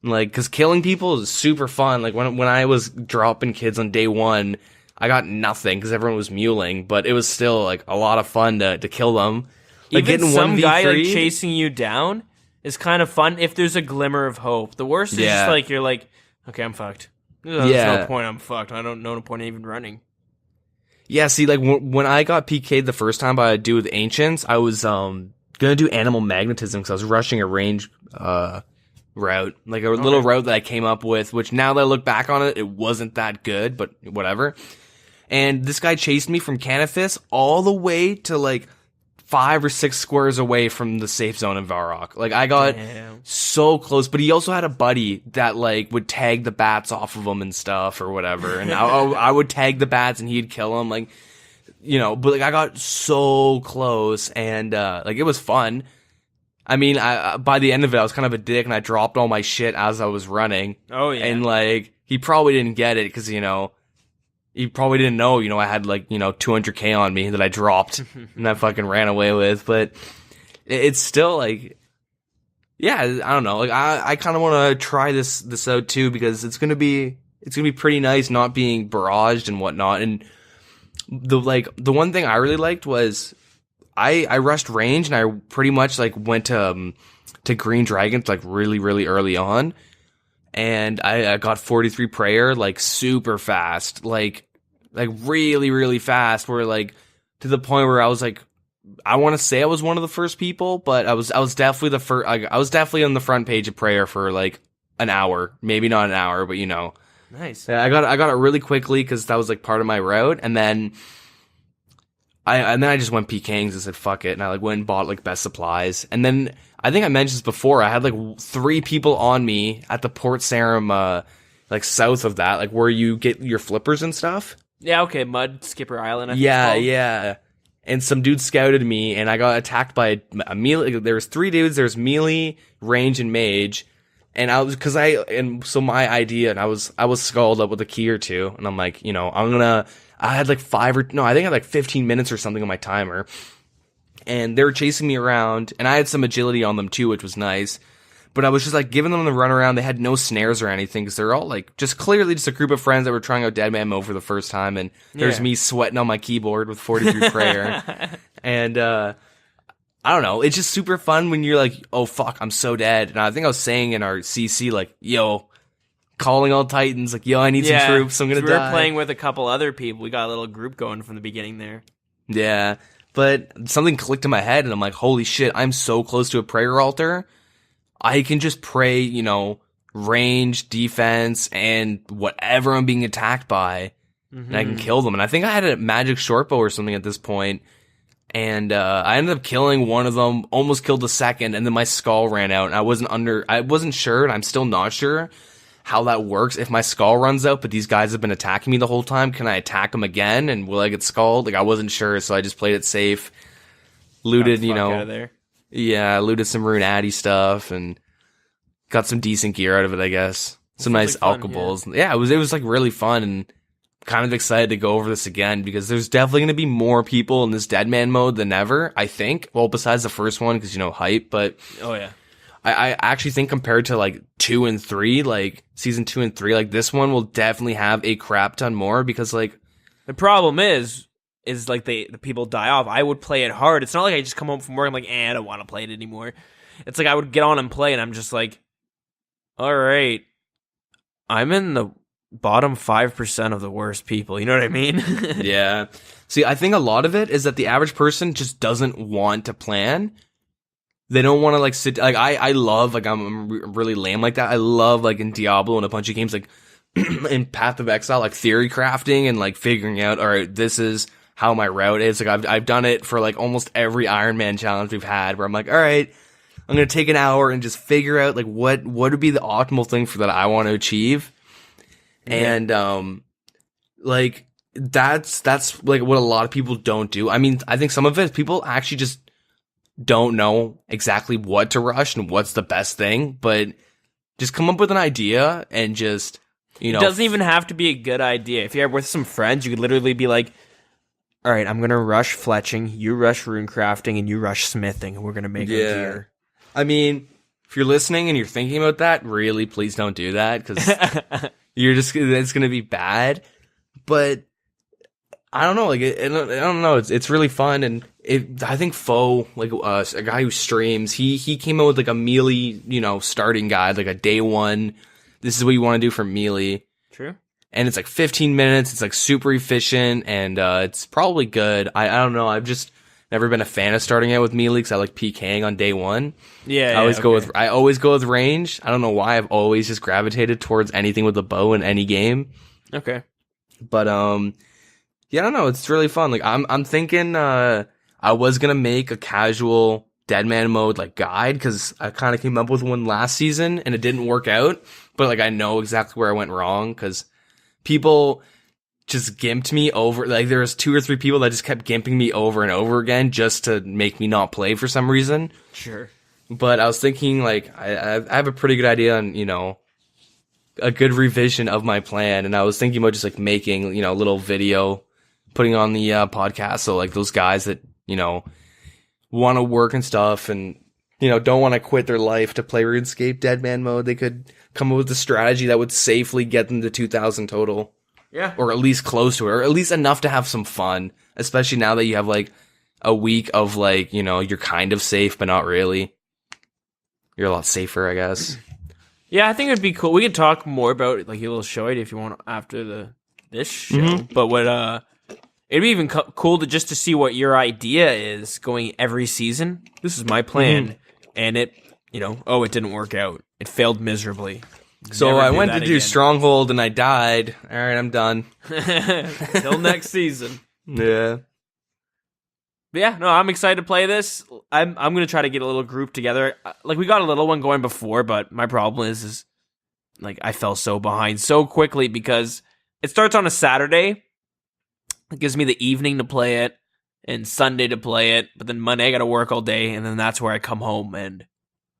Like, cause killing people is super fun. Like when I was dropping kids on day 1, I got nothing because everyone was muling, but it was still like a lot of fun to kill them. Like even some guy like chasing you down is kind of fun if there's a glimmer of hope. The worst is just like you're like, okay, I'm fucked. There's no point. I'm fucked. I don't know no point in even running. Yeah, see, like when I got PK'd the first time by a dude with ancients, I was gonna do animal magnetism because I was rushing a range route, like a little route that I came up with, which now that I look back on it, it wasn't that good, but whatever. And this guy chased me from Canifis all the way to like 5 or 6 squares away from the safe zone in Varrock. Like I got so close, but he also had a buddy that like would tag the bats off of him and stuff or whatever. And I would tag the bats and he'd kill them. Like, but like I got so close and like it was fun. I mean, by the end of it, I was kind of a dick and I dropped all my shit as I was running. Oh yeah. And like he probably didn't get it because he probably didn't know, I had like, 200k on me that I dropped and I fucking ran away with. But it's still like, yeah, I don't know. Like I kind of want to try this out too, because it's going to be pretty nice not being barraged and whatnot. And the one thing I really liked was I rushed range and I pretty much like went to green dragons like really, really early on. And I got 43 prayer like super fast, like really, really fast. Where like to the point where I was like, I want to say I was one of the first people, but I was definitely the first. I was definitely on the front page of prayer for like an hour, maybe not an hour, but nice. Yeah, I got it really quickly because that was like part of my route, and then I just went PKing and said fuck it, and I like went and bought like best supplies, and then I think I mentioned this before. I had like 3 people on me at the Port Sarum, like south of that, like where you get your flippers and stuff. Yeah, okay, Mud Skipper Island. I think yeah. And some dude scouted me, and I got attacked by a melee. There was 3 dudes. There was melee, range, and mage. And so my idea, and I was skulled up with a key or 2, and I'm like, I had like I think I had like 15 minutes or something on my timer. And they were chasing me around, and I had some agility on them too, which was nice. But I was just like giving them the runaround. They had no snares or anything because they're all like just clearly just a group of friends that were trying out DeadMan Mode for the first time. And there's me sweating on my keyboard with 43 prayer. And I don't know. It's just super fun when you're like, oh fuck, I'm so dead. And I think I was saying in our CC like, yo, calling all Titans, like, yo, I need some troops, I'm gonna die. We were playing with a couple other people. We got a little group going from the beginning there. Yeah, but something clicked in my head, and I'm like, holy shit, I'm so close to a prayer altar. I can just pray, you know, range, defense, and whatever I'm being attacked by, and I can kill them. And I think I had a magic short bow or something at this point, and I ended up killing one of them, almost killed the second, and then my skull ran out, and I wasn't sure, and I'm still not sure how that works. If my skull runs out, but these guys have been attacking me the whole time, can I attack them again, and will I get skulled? Like, I wasn't sure, so I just played it safe. Looted, you know, looted some Rune Addy stuff, and got some decent gear out of it, I guess. Some nice alcohols. Yeah, it was like really fun, and kind of excited to go over this again, because there's definitely going to be more people in this DeadMan mode than ever, I think. Well, besides the first one, because, you know, hype, but... Oh, yeah. I actually think compared to like 2 and 3, like season 2 and 3, like this one will definitely have a crap ton more, because like the problem is like the people die off. I would play it hard. It's not like I just come home from work and I'm like, I don't want to play it anymore. It's like I would get on and play, and I'm just like, all right, I'm in the bottom 5% of the worst people. You know what I mean? Yeah. See, I think a lot of it is that the average person just doesn't want to plan. They don't want to like sit, like I love, like I'm really lame like that. I love like in Diablo and a bunch of games, like in Path of Exile, like theory crafting and like figuring out, all right, this is how my route is. Like I've done it for like almost every Iron Man challenge we've had, where I'm like, all right, I'm going to take an hour and just figure out like what would be the optimal thing for that I want to achieve. Yeah. And, like that's like what a lot of people don't do. I mean, I think some of it, people actually just don't know exactly what to rush and what's the best thing, but just come up with an idea and just, you know. It doesn't even have to be a good idea. If you're with some friends, you could literally be like, all right, I'm going to rush fletching, you rush rune crafting, and you rush smithing, and we're going to make a gear. I mean, if you're listening and you're thinking about that, really, please don't do that, because it's going to be bad. But I don't know, like, I don't know, it's really fun, and I think Foe, like, a guy who streams, he came out with, like, a melee, you know, starting guide, like, a day one, this is what you want to do for melee. True. And it's, like, 15 minutes, it's, like, super efficient, and, it's probably good. I don't know, I've just never been a fan of starting out with melee, because I like PKing on day one. Yeah, I always go with range. I don't know why, I've always just gravitated towards anything with a bow in any game. Okay. But, yeah, I don't know. It's really fun. Like, I'm thinking, I was gonna make a casual DeadMan mode, like, guide, because I kind of came up with one last season, and it didn't work out. But, like, I know exactly where I went wrong, because people just gimped me over. Like, there was 2 or 3 people that just kept gimping me over and over again, just to make me not play for some reason. Sure. But I was thinking, like, I have a pretty good idea on, you know, a good revision of my plan, and I was thinking about just, like, making, you know, a little video, putting on the podcast, so like those guys that, you know, want to work and stuff, and, you know, don't want to quit their life to play RuneScape DeadMan mode, they could come up with a strategy that would safely get them to 2,000 total. Yeah. Or at least close to it, or at least enough to have some fun, especially now that you have like a week of like, you know, you're kind of safe, but not really. You're a lot safer, I guess. Yeah, I think it'd be cool. We could talk more about like a little show idea if you want after this show. Mm-hmm. But what it'd be even cool to just to see what your idea is going every season. This is my plan, and it, you know, it didn't work out. It failed miserably. So I went to do Stronghold and I died. All right, I'm done. Till next season. Yeah. But yeah, no, I'm excited to play this. I'm gonna try to get a little group together. Like, we got a little one going before, but my problem is like I fell so behind so quickly because it starts on a Saturday. It gives me the evening to play it and Sunday to play it, but then Monday I gotta work all day, and then that's where I come home and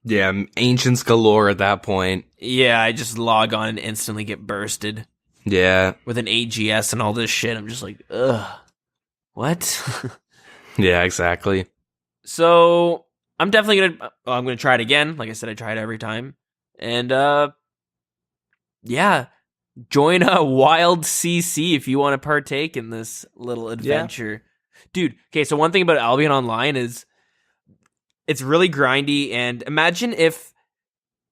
yeah, ancients galore at that point. Yeah, I just log on and instantly get bursted. Yeah. With an AGS and all this shit. I'm just like, ugh. What? Yeah, exactly. So, I'm definitely gonna try it again. Like I said, I try it every time. And, yeah. Join a Wild CC if you want to partake in this little adventure. Yeah. Dude, okay, so one thing about Albion Online is it's really grindy, and imagine if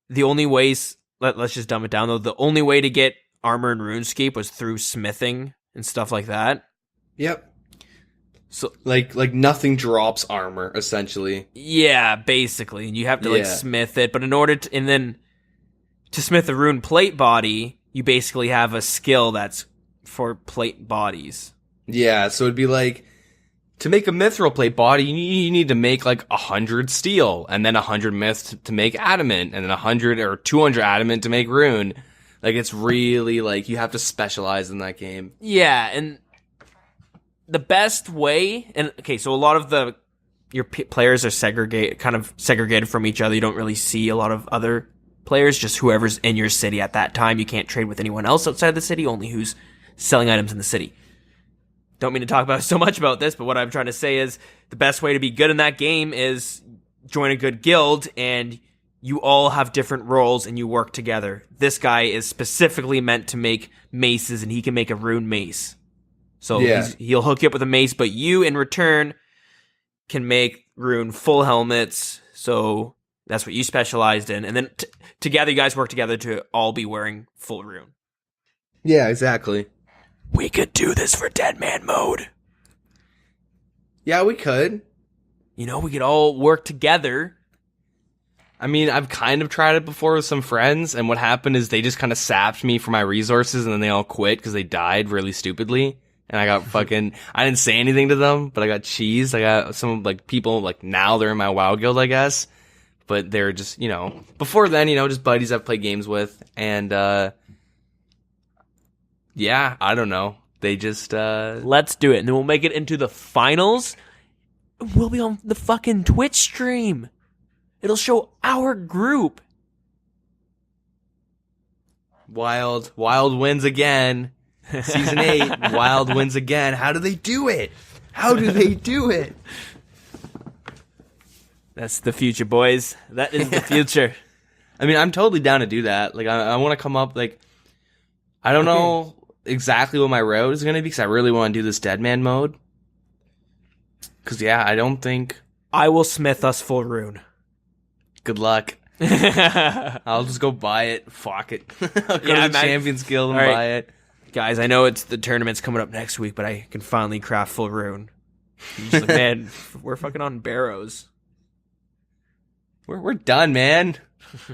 the only ways, let's just dumb it down though. The only way to get armor in RuneScape was through smithing and stuff like that. Yep. So like nothing drops armor essentially. Yeah, basically, and you have to like smith it. But in order to, and then to smith a rune plate body, you basically have a skill that's for plate bodies. Yeah, so it'd be like to make a mithril plate body, you need to make like 100 steel, and then 100 myth to make adamant, and then 100 or 200 adamant to make rune. Like it's really like you have to specialize in that game. Yeah, and the best way, and okay, so a lot of your players are segregated from each other. You don't really see a lot of other players, just whoever's in your city at that time. You can't trade with anyone else outside the city, only who's selling items in the city. Don't mean to talk about so much about this, but what I'm trying to say is the best way to be good in that game is join a good guild, and you all have different roles and you work together. This guy is specifically meant to make maces, and he can make a rune mace. So he'll hook you up with a mace, but you, in return, can make rune full helmets. So that's what you specialized in. And then together, you guys work together to all be wearing full rune. Yeah, exactly. We could do this for DeadMan Mode. Yeah, we could. You know, we could all work together. I mean, I've kind of tried it before with some friends, and what happened is they just kind of sapped me for my resources, and then they all quit because they died really stupidly. And I got I didn't say anything to them, but I got cheesed. I got some, like, people, like, now they're in my WoW guild, I guess. But they're just, before then, just buddies I've played games with. And, yeah, I don't know. They just, Let's do it. And then we'll make it into the finals. We'll be on the fucking Twitch stream. It'll show our group. Wild wins again. Season 8, Wild wins again. How do they do it? That's the future, boys. That is the future. I mean, I'm totally down to do that. Like, I want to come up, like, I don't know exactly what my route is going to be, because I really want to do this DeadMan mode. Because, yeah, I don't think... I will smith us full rune. Good luck. I'll just go buy it. Fuck it. I'll go to the Champions Guild and buy it. Guys, I know the tournament's coming up next week, but I can finally craft full rune. I'm just like, man, we're fucking on barrows. We're done, man.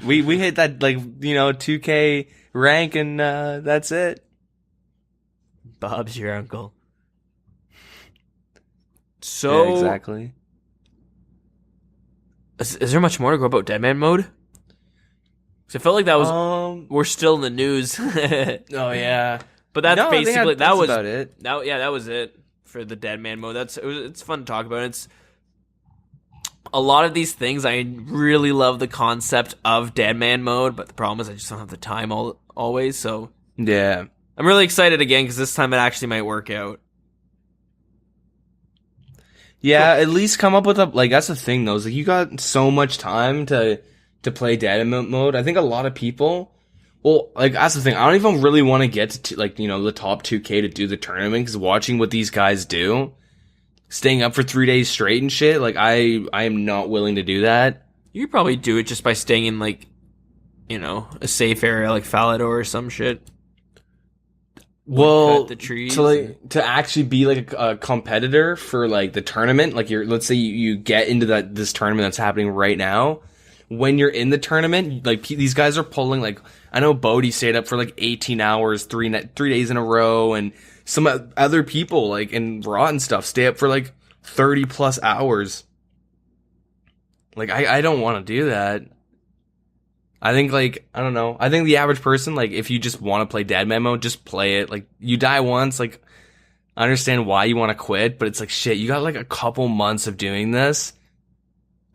We hit that 2K rank, and that's it. Bob's your uncle. So yeah, exactly. Is there much more to go about DeadMan Mode? Because I felt like that was we're still in the news. Oh yeah. But that's basically that was about it. That was it for the DeadMan Mode. It's fun to talk about. It's a lot of these things. I really love the concept of DeadMan Mode, but the problem is I just don't have the time always. So yeah, I'm really excited again because this time it actually might work out. Yeah, at least come up with that's the thing though. Is like you got so much time to play DeadMan Mode. I think a lot of people. Well, that's the thing. I don't even really want to get to, the top 2K to do the tournament, because watching what these guys do, staying up for 3 days straight and shit, I am not willing to do that. You could probably do it just by staying in, a safe area like Falador or some shit. Well, cut the trees to actually be a competitor for the tournament, let's say you get into this tournament that's happening right now. When you're in the tournament, these guys are pulling I know Bodhi stayed up for 18 hours, 3 days in a row, and some other people in Raw and stuff stay up for 30 plus hours. I don't want to do that. I think I don't know. I think the average person, if you just want to play DeadMan Mode, just play it. You die once, I understand why you want to quit, but it's shit, you got a couple months of doing this.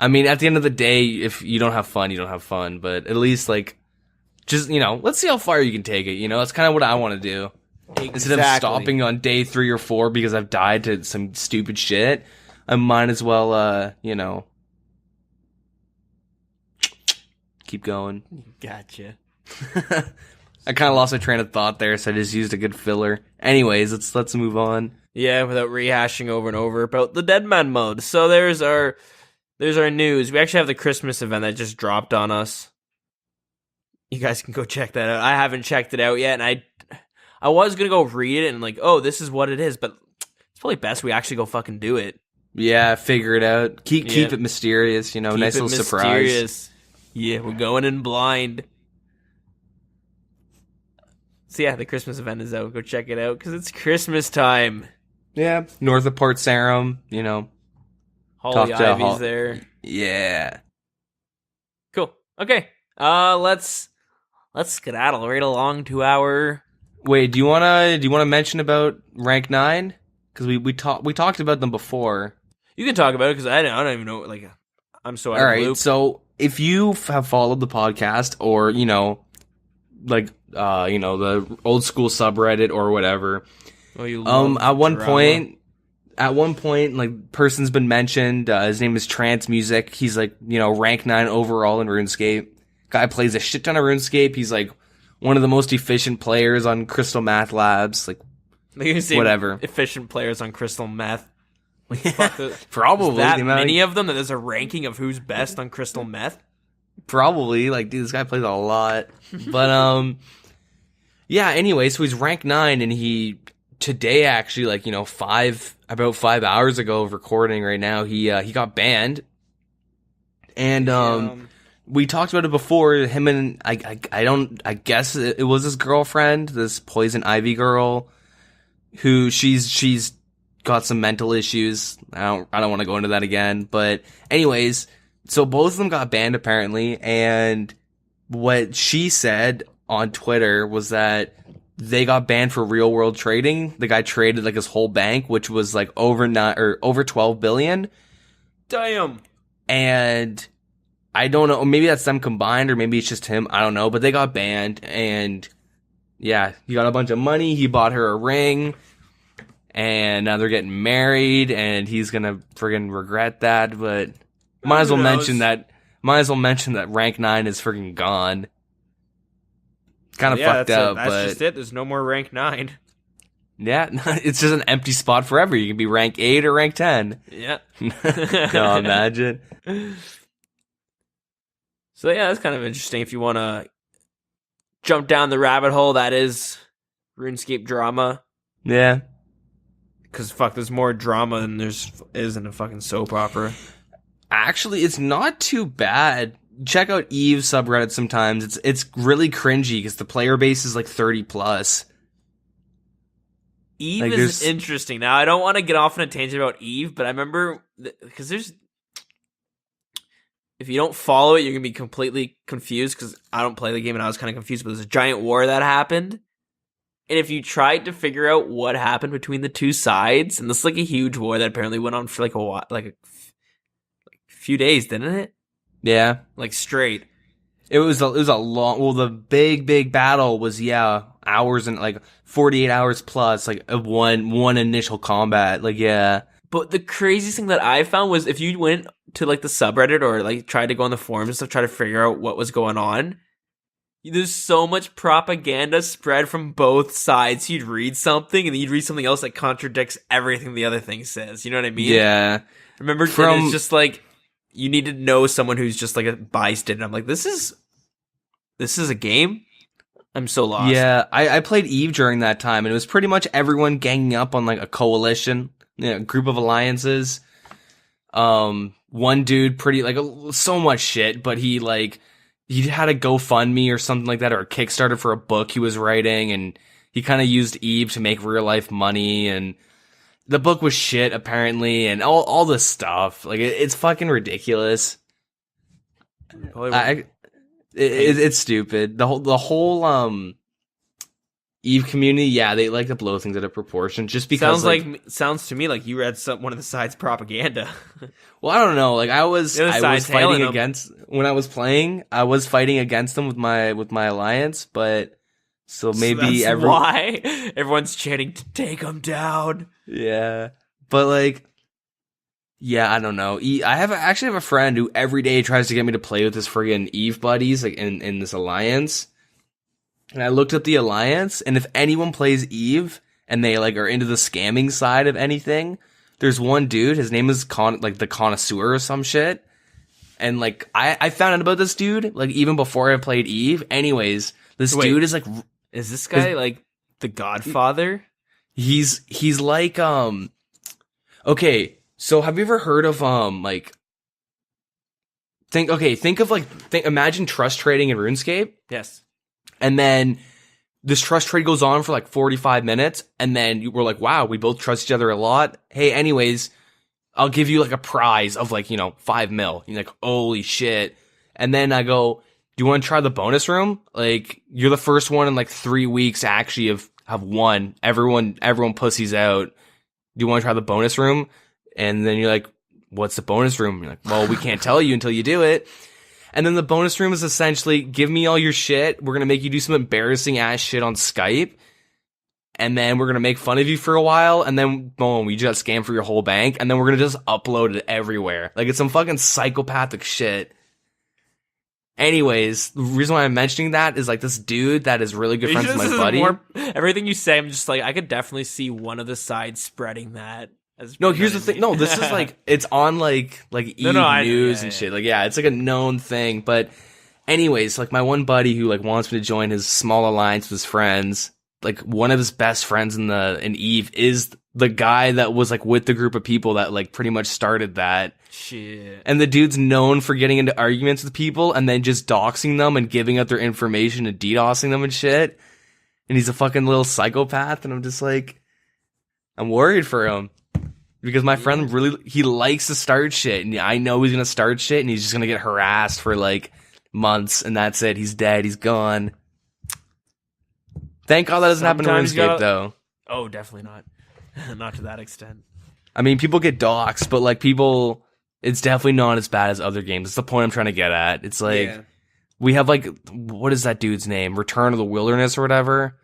I mean, at the end of the day, if you don't have fun, you don't have fun. But at least, just, let's see how far you can take it. That's kind of what I want to do. Exactly. Instead of stopping on day 3 or 4 because I've died to some stupid shit, I might as well, keep going. Gotcha. I kind of lost my train of thought there, so I just used a good filler. Anyways, let's move on. Yeah, without rehashing over and over about the DeadMan Mode. So there's our news. We actually have the Christmas event that just dropped on us. You guys can go check that out. I haven't checked it out yet, and I was gonna go read it and like, oh, this is what it is, but it's probably best we actually go fucking do it. Yeah, figure it out. Keep it mysterious, you know, nice little surprise. Yeah, we're going in blind. So yeah, the Christmas event is out. Go check it out because it's Christmas time. Yeah, north of Port Sarum, you know. Holly Ivy's there. Yeah. Cool. Okay. Let's skedaddle right along to our. Wait, do you wanna mention about rank 9? Because we talked about them before. You can talk about it because I don't even know. Like, I'm so out all of right. the loop. So if you have followed the podcast, or you know, like the old school subreddit or whatever. Oh, you at one point, like, person's been mentioned. His name is Trance Music. He's like, you know, rank 9 overall in RuneScape. Guy plays a shit ton of RuneScape. He's like one of the most efficient players on Crystal Math Labs. Like, whatever. Efficient players on Crystal Meth. Like, fuck probably that many of them that there's a ranking of who's best on Crystal Meth. Probably, like, dude, this guy plays a lot. But yeah. Anyway, so he's rank 9, and he today actually, like, you know, about 5 hours ago of recording right now, he got banned, and we talked about it before. Him and I guess it was his girlfriend, this Poison Ivy girl, who she's got some mental issues. I don't want to go into that again, but anyways, so both of them got banned apparently, and what she said on Twitter was that they got banned for real world trading. The guy traded like his whole bank, which was like over 12 billion. Damn. And I don't know, maybe that's them combined, or maybe it's just him. I don't know, but they got banned, and yeah, he got a bunch of money. He bought her a ring, and now they're getting married, and he's gonna friggin' regret that. But might as well mention that rank 9 is friggin' gone. Kind of fucked up. That's just it. There's no more rank 9. Yeah, it's just an empty spot forever. You can be rank 8 or rank 10. Yeah. No, imagine. So yeah, that's kind of interesting. If you want to jump down the rabbit hole, that is RuneScape drama. Yeah. Because fuck, there's more drama than is in a fucking soap opera. Actually, it's not too bad. Check out Eve subreddit sometimes. It's really cringy because the player base is like 30 plus. Eve is interesting. Now, I don't want to get off on a tangent about Eve, but I remember because if you don't follow it, you're gonna be completely confused. Because I don't play the game and I was kind of confused. But there's a giant war that happened, and if you tried to figure out what happened between the two sides, and this is like a huge war that apparently went on for like a while, like a few days, didn't it? Yeah, like straight. It was a long. Well, the big battle was hours and like 48 hours plus, like of one initial combat. Like yeah. But the craziest thing that I found was if you went to like the subreddit or like tried to go on the forums and stuff, try to figure out what was going on. There's so much propaganda spread from both sides. You'd read something and then you'd read something else that contradicts everything the other thing says. You know what I mean? Yeah. Remember, it's just like you need to know someone who's just like a bystander. I'm like, this is a game? I'm so lost. Yeah, I played Eve during that time, and it was pretty much everyone ganging up on like a coalition, a group of alliances. One dude so much shit, but he had a GoFundMe or something like that, or a Kickstarter for a book he was writing, and he kind of used Eve to make real life money, and the book was shit apparently, and all this stuff. Like it's fucking ridiculous. It's stupid. The whole Eve community, yeah, they like to blow things out of proportion just because sounds to me like you read one of the side's propaganda. Well, I don't know. Like I was fighting against when I was playing. I was fighting against them with my alliance, but maybe that's why everyone's chanting to take them down. Yeah, but like. Yeah, I don't know. I actually have a friend who every day tries to get me to play with his friggin' Eve buddies, like in this alliance. And I looked up the alliance, and if anyone plays Eve and they like are into the scamming side of anything, there's one dude. His name is the Connoisseur or some shit, And like I found out about this dude like even before I played Eve. Anyways, this dude is like, is this guy like the Godfather? He's like okay, so have you ever heard of like imagine trust trading in RuneScape? Yes. And then this trust trade goes on for like 45 minutes, and then we're like, wow, we both trust each other a lot. Hey, anyways, I'll give you like a prize of like, 5 mil. You're like, holy shit. And then I go, do you want to try the bonus room? Like, you're the first one in like 3 weeks actually have won. Everyone pussies out. Do you want to try the bonus room? And then you're like, what's the bonus room? You're like, well, we can't tell you until you do it. And then the bonus room is essentially, give me all your shit. We're going to make you do some embarrassing ass shit on Skype. And then we're going to make fun of you for a while. And then, boom, you just scam for your whole bank. And then we're going to just upload it everywhere. Like, it's some fucking psychopathic shit. Anyways, the reason why I'm mentioning that is like this dude that is really good friends with my buddy. Everything you say, I'm just like, I could definitely see one of the sides spreading that. No, here's the thing. No, this is like, it's on like News and shit. Like, yeah, it's like a known thing. But anyways, like my one buddy who like wants me to join his small alliance with his friends, like one of his best friends in Eve is the guy that was like with the group of people that like pretty much started that. Shit. And the dude's known for getting into arguments with people and then just doxing them and giving out their information and DDoSing them and shit. And he's a fucking little psychopath. And I'm just like, I'm worried for him. Because my friend he likes to start shit, and I know he's gonna start shit, and he's just gonna get harassed for like months, and that's it. He's dead. He's gone. Thank God that doesn't happen to RuneScape, though. Oh, definitely not. Not to that extent. I mean, people get doxxed, but like it's definitely not as bad as other games. That's the point I'm trying to get at. It's like we have like, what is that dude's name? Return of the Wilderness or whatever.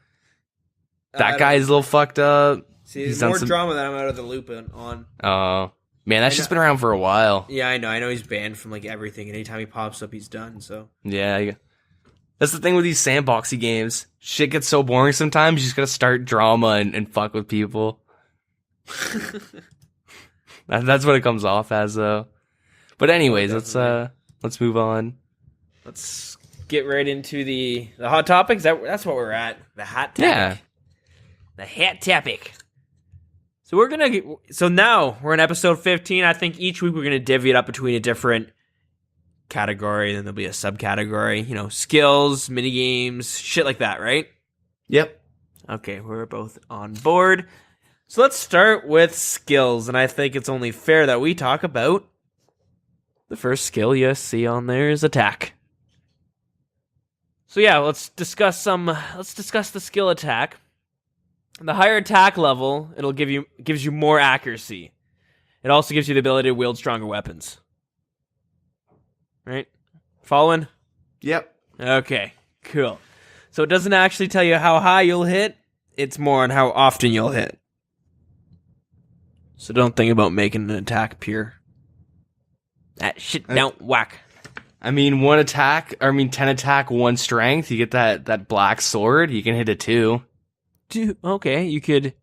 That guy's a little fucked up. See, there's more drama that I'm out of the loop on. Oh, man, that's just been around for a while. Yeah, I know. I know he's banned from like everything, and anytime he pops up, he's done. So yeah, that's the thing with these sandboxy games. Shit gets so boring sometimes. You just gotta start drama and fuck with people. That's what it comes off as, though. But anyways, let's move on. Let's get right into the hot topics. That's what we're at. The hot topic. Yeah. The hot topic. So now we're in episode 15. I think each week we're gonna divvy it up between a different category, and then there'll be a subcategory. Skills, mini games, shit like that, right? Yep. Okay, we're both on board. So let's start with skills, and I think it's only fair that we talk about the first skill you see on there is attack. So yeah, let's discuss the skill attack. The higher attack level, it'll gives you more accuracy. It also gives you the ability to wield stronger weapons. Right? Following? Yep. Okay, cool. So it doesn't actually tell you how high you'll hit, it's more on how often you'll hit. So don't think about making an attack pure. That shit don't whack. I mean, 10 attack, 1 strength. You get that black sword. You can hit it 2. Okay, you could.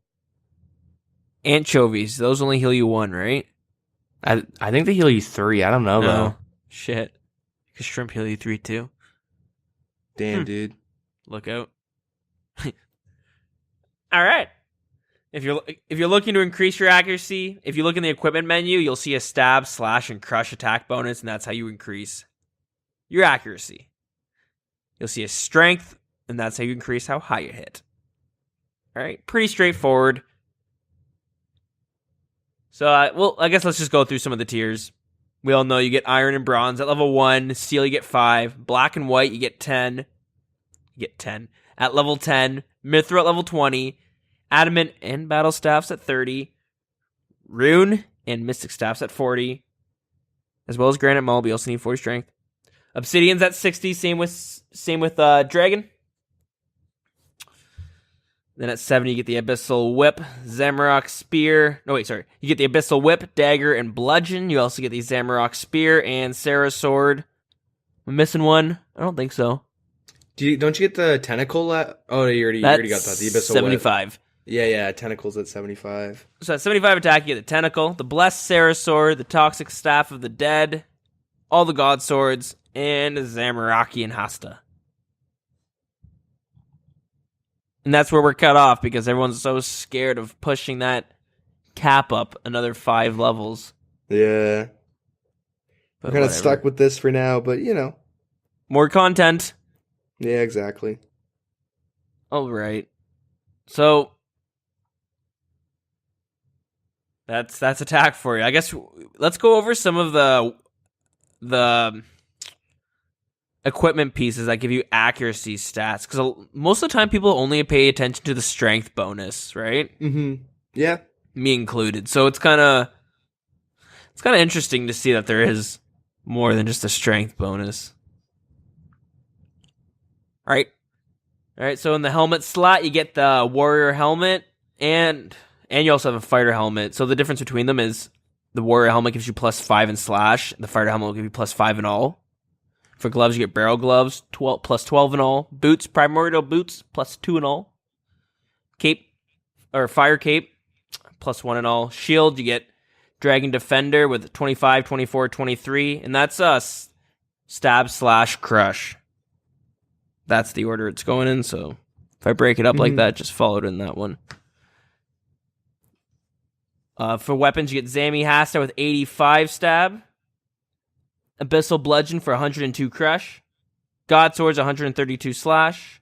Anchovies, those only heal you 1, right? I think they heal you 3. I don't know, though. Shit. Because shrimp heal you 3, too. Damn, dude. Look out. All right. If you're looking to increase your accuracy, if you look in the equipment menu, you'll see a stab, slash, and crush attack bonus, and that's how you increase your accuracy. You'll see a strength, and that's how you increase how high you hit. All right, pretty straightforward. So, I guess let's just go through some of the tiers. We all know you get iron and bronze at level 1, steel you get 5, black and white you get 10. At level 10, mithril at level 20, adamant and battle staffs at 30, rune and mystic staffs at 40, as well as granite maul, but you also need 40 strength. Obsidian's at 60, same with dragon. Then at 70, you get the Abyssal Whip, Zamorak Spear. No, wait, sorry. You get the Abyssal Whip, Dagger, and Bludgeon. You also get the Zamorak Spear and Sarah's Sword. Am I missing one? I don't think so. Don't you get the Tentacle? Oh, you already got that. The Abyssal 75. Whip. Yeah, Tentacle's at 75. So at 75 attack, you get the Tentacle, the Blessed Sarah's Sword, the Toxic Staff of the Dead, all the God Swords, and Zamaraki and Hasta. And that's where we're cut off because everyone's so scared of pushing that cap up another 5 levels. Yeah. But we're kind of stuck with this for now, but more content. Yeah, exactly. All right. So that's attack for you. I guess let's go over some of the equipment pieces that give you accuracy stats, because most of the time people only pay attention to the strength bonus, right? Yeah, me included. So it's kind of interesting to see that there is more than just a strength bonus. All right. So in the helmet slot, you get the warrior helmet, and you also have a fighter helmet. So the difference between them is the warrior helmet gives you +5 in slash. The fighter helmet will give you +5 in all. For gloves, you get barrel gloves, +12 in all. Boots, primordial boots, +2 in all. Cape, or fire cape, +1 in all. Shield, you get Dragon Defender with 25, 24, 23. And that's stab, slash, crush. That's the order it's going in. So if I break it up like that, just follow it in that one. For weapons, you get Zami Hasta with 85 stab. Abyssal Bludgeon for 102 crush. God Swords 132 slash.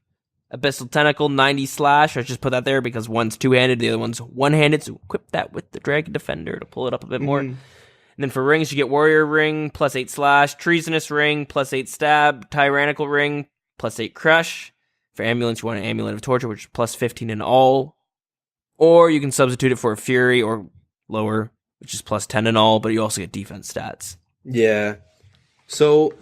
Abyssal Tentacle 90 slash. I just put that there because one's two-handed, the other one's one-handed, so equip that with the Dragon Defender to pull it up a bit more. And then for rings, you get Warrior Ring +8 slash, Treasonous Ring +8 stab, Tyrannical Ring +8 crush. For ambulance, you want an Amulet of Torture, which is +15 in all. Or you can substitute it for a Fury or lower, which is +10 in all, but you also get defense stats. Yeah. So,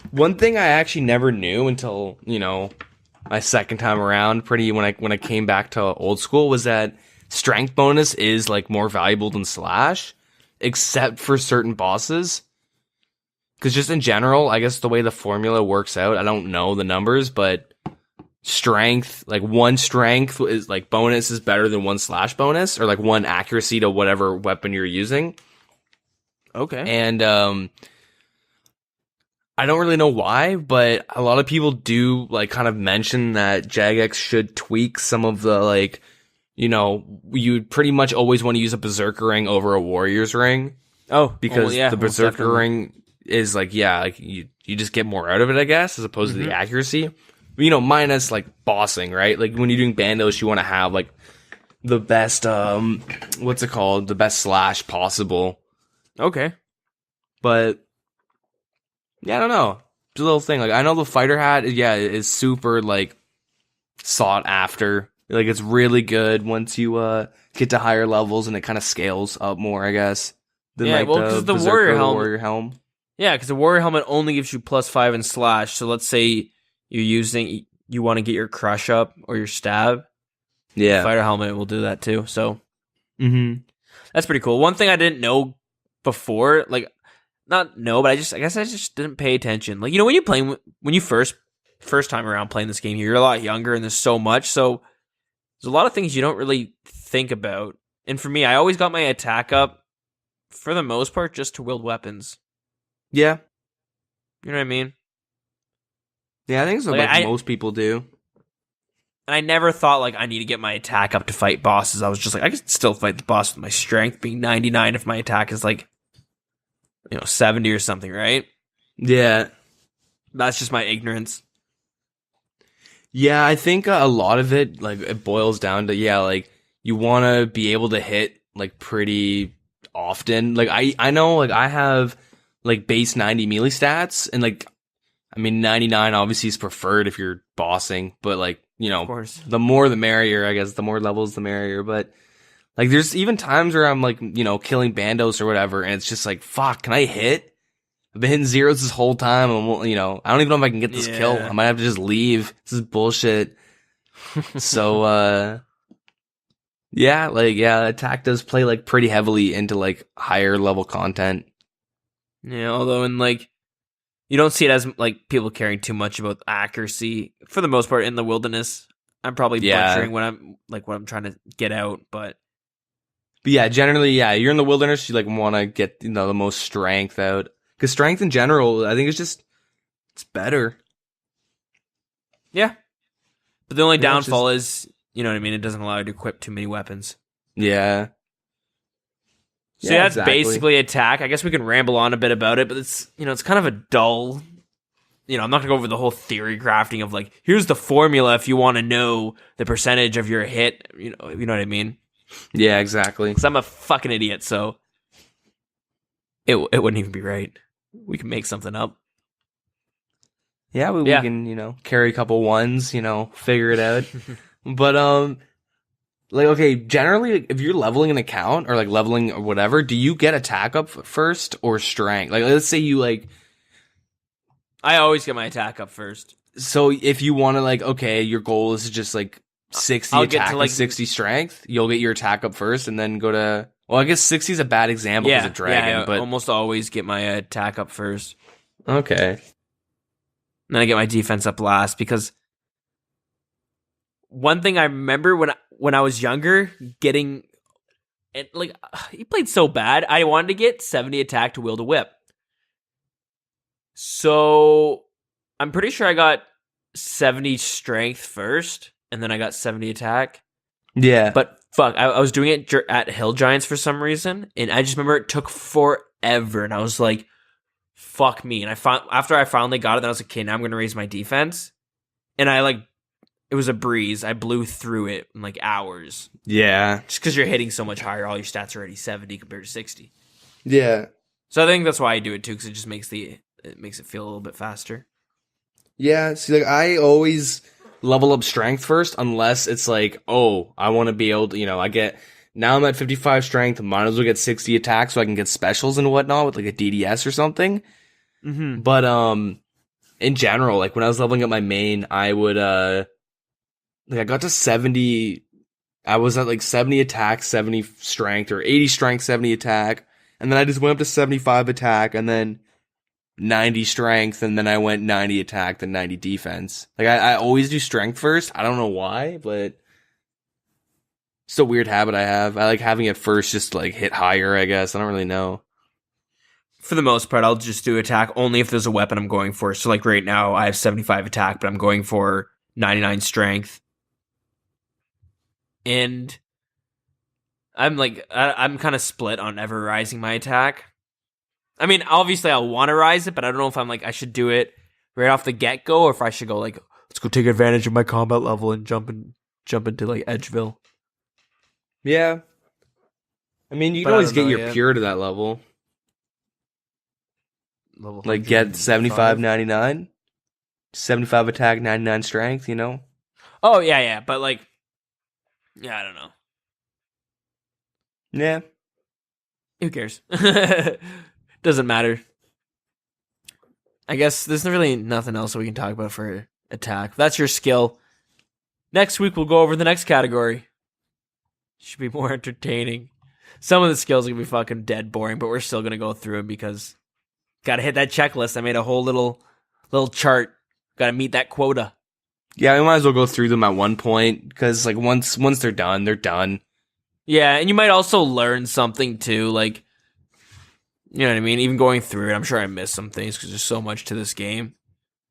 one thing I actually never knew until, my second time around, when I came back to old school, was that strength bonus is like more valuable than slash, except for certain bosses. Because just in general, I guess the way the formula works out, I don't know the numbers, but strength, like one strength is like bonus is better than one slash bonus, or like one accuracy to whatever weapon you're using. Okay. And I don't really know why, but a lot of people do like kind of mention that Jagex should tweak some of the you'd pretty much always want to use a Berserker ring over a Warrior's ring. Oh, because the Berserker ring is you just get more out of it, I guess, as opposed to the accuracy. Minus like bossing, right? Like when you're doing bandos, you want to have like the best the best slash possible. Okay. But yeah, I don't know. It's a little thing. Like I know the fighter hat, is super like sought after. Like it's really good once you get to higher levels, and it kind of scales up more, I guess. Than because the warrior helm. Yeah, because the warrior helmet only gives you +5 in slash. So let's say you want to get your crush up or your stab. Yeah, the fighter helmet will do that too. So, that's pretty cool. One thing I didn't know before, but I guess I just didn't pay attention. Like, when you first time around playing this game, you're a lot younger and there's so much. So there's a lot of things you don't really think about. And for me, I always got my attack up for the most part just to wield weapons. Yeah. You know what I mean? Yeah, I think it's what most people do. And I never thought I need to get my attack up to fight bosses. I was just I can still fight the boss with my strength being 99 if my attack is 70 or something, right? Yeah. That's just my ignorance. Yeah, I think a lot of it, it boils down to, you want to be able to hit, pretty often. I know, I have, base 90 melee stats, and, 99 obviously is preferred if you're bossing, but, of course, the more the merrier, I guess. The more levels, the merrier, but... there's even times where I'm, killing bandos or whatever, and it's just fuck, can I hit? I've been hitting zeros this whole time, and, I don't even know if I can get this kill. I might have to just leave. This is bullshit. So, attack does play, pretty heavily into, higher level content. Yeah, although you don't see it as, people caring too much about accuracy, for the most part, in the wilderness. I'm probably butchering what I'm trying to get out, but yeah, generally, you're in the wilderness, you want to get the most strength out. Because strength in general, I think it's better. Yeah. But the only downfall is, you know what I mean, it doesn't allow you to equip too many weapons. Yeah. So that's basically attack. I guess we can ramble on a bit about it, but it's, you know, it's kind of a dull, you know, I'm not going to go over the whole theory crafting of like, here's the formula if you want to know the percentage of your hit, you know what I mean? Yeah, exactly. Because I'm a fucking idiot, so it wouldn't even be right. We can make something up. Yeah, we can, you know, carry a couple ones, you know, figure it out. But, like, okay, generally, if you're leveling an account or like leveling or whatever, do you get attack up first or strength? Like, let's say you like, I always get my attack up first. So if you want to like, okay, your goal is just like 60 attack and 60 strength, you'll get your attack up first and then go to, well, I guess 60 is a bad example because of dragon, but I almost always get my attack up first. Okay. And then I get my defense up last because one thing I remember when I was younger, getting it, like, he played so bad, I wanted to get 70 attack to wield a whip. So I'm pretty sure I got 70 strength first, and then I got 70 attack. Yeah. But fuck, I was doing it at Hill Giants for some reason, and I just remember it took forever, and I was like, fuck me. And after I finally got it, then I was like, okay, now I'm going to raise my defense. And it was a breeze. I blew through it in like hours. Yeah. Just because you're hitting so much higher, all your stats are already 70 compared to 60. Yeah. So I think that's why I do it too, because it just makes it feel a little bit faster. Yeah, see, like, I always level up strength first, unless it's like, oh, I want to be able to, you know, now I'm at 55 strength, might as well get 60 attack so I can get specials and whatnot with like a DDS or something. Mm-hmm. But, in general, like when I was leveling up my main, I would, like I got to 70, I was at like 70 attack, 70 strength, or 80 strength, 70 attack, and then I just went up to 75 attack, and then 90 strength, and then I went 90 attack, then 90 defense. Like, I always do strength first. I don't know why, but it's a weird habit I have. I like having it first just to, like, hit higher, I guess. I don't really know. For the most part, I'll just do attack only if there's a weapon I'm going for. So, like, right now, I have 75 attack, but I'm going for 99 strength. And I'm kind of split on ever rising my attack. I mean, obviously I'll want to rise it, but I don't know if I should do it right off the get-go, or if I should go like, let's go take advantage of my combat level and jump into like Edgeville. Yeah. I mean, you can always get your pure to that level. Like get 75, 99, 75 attack, 99 strength, you know? Oh, yeah, but like, yeah, I don't know. Yeah. Who cares? Doesn't matter. I guess there's really nothing else we can talk about for attack. That's your skill. Next week we'll go over the next category. Should be more entertaining. Some of the skills are gonna be fucking dead boring, but we're still gonna go through them because gotta hit that checklist. I made a whole little chart. Gotta meet that quota. Yeah, we might as well go through them at one point because like once they're done, they're done. Yeah, and you might also learn something too, like, you know what I mean? Even going through it, I'm sure I missed some things because there's so much to this game.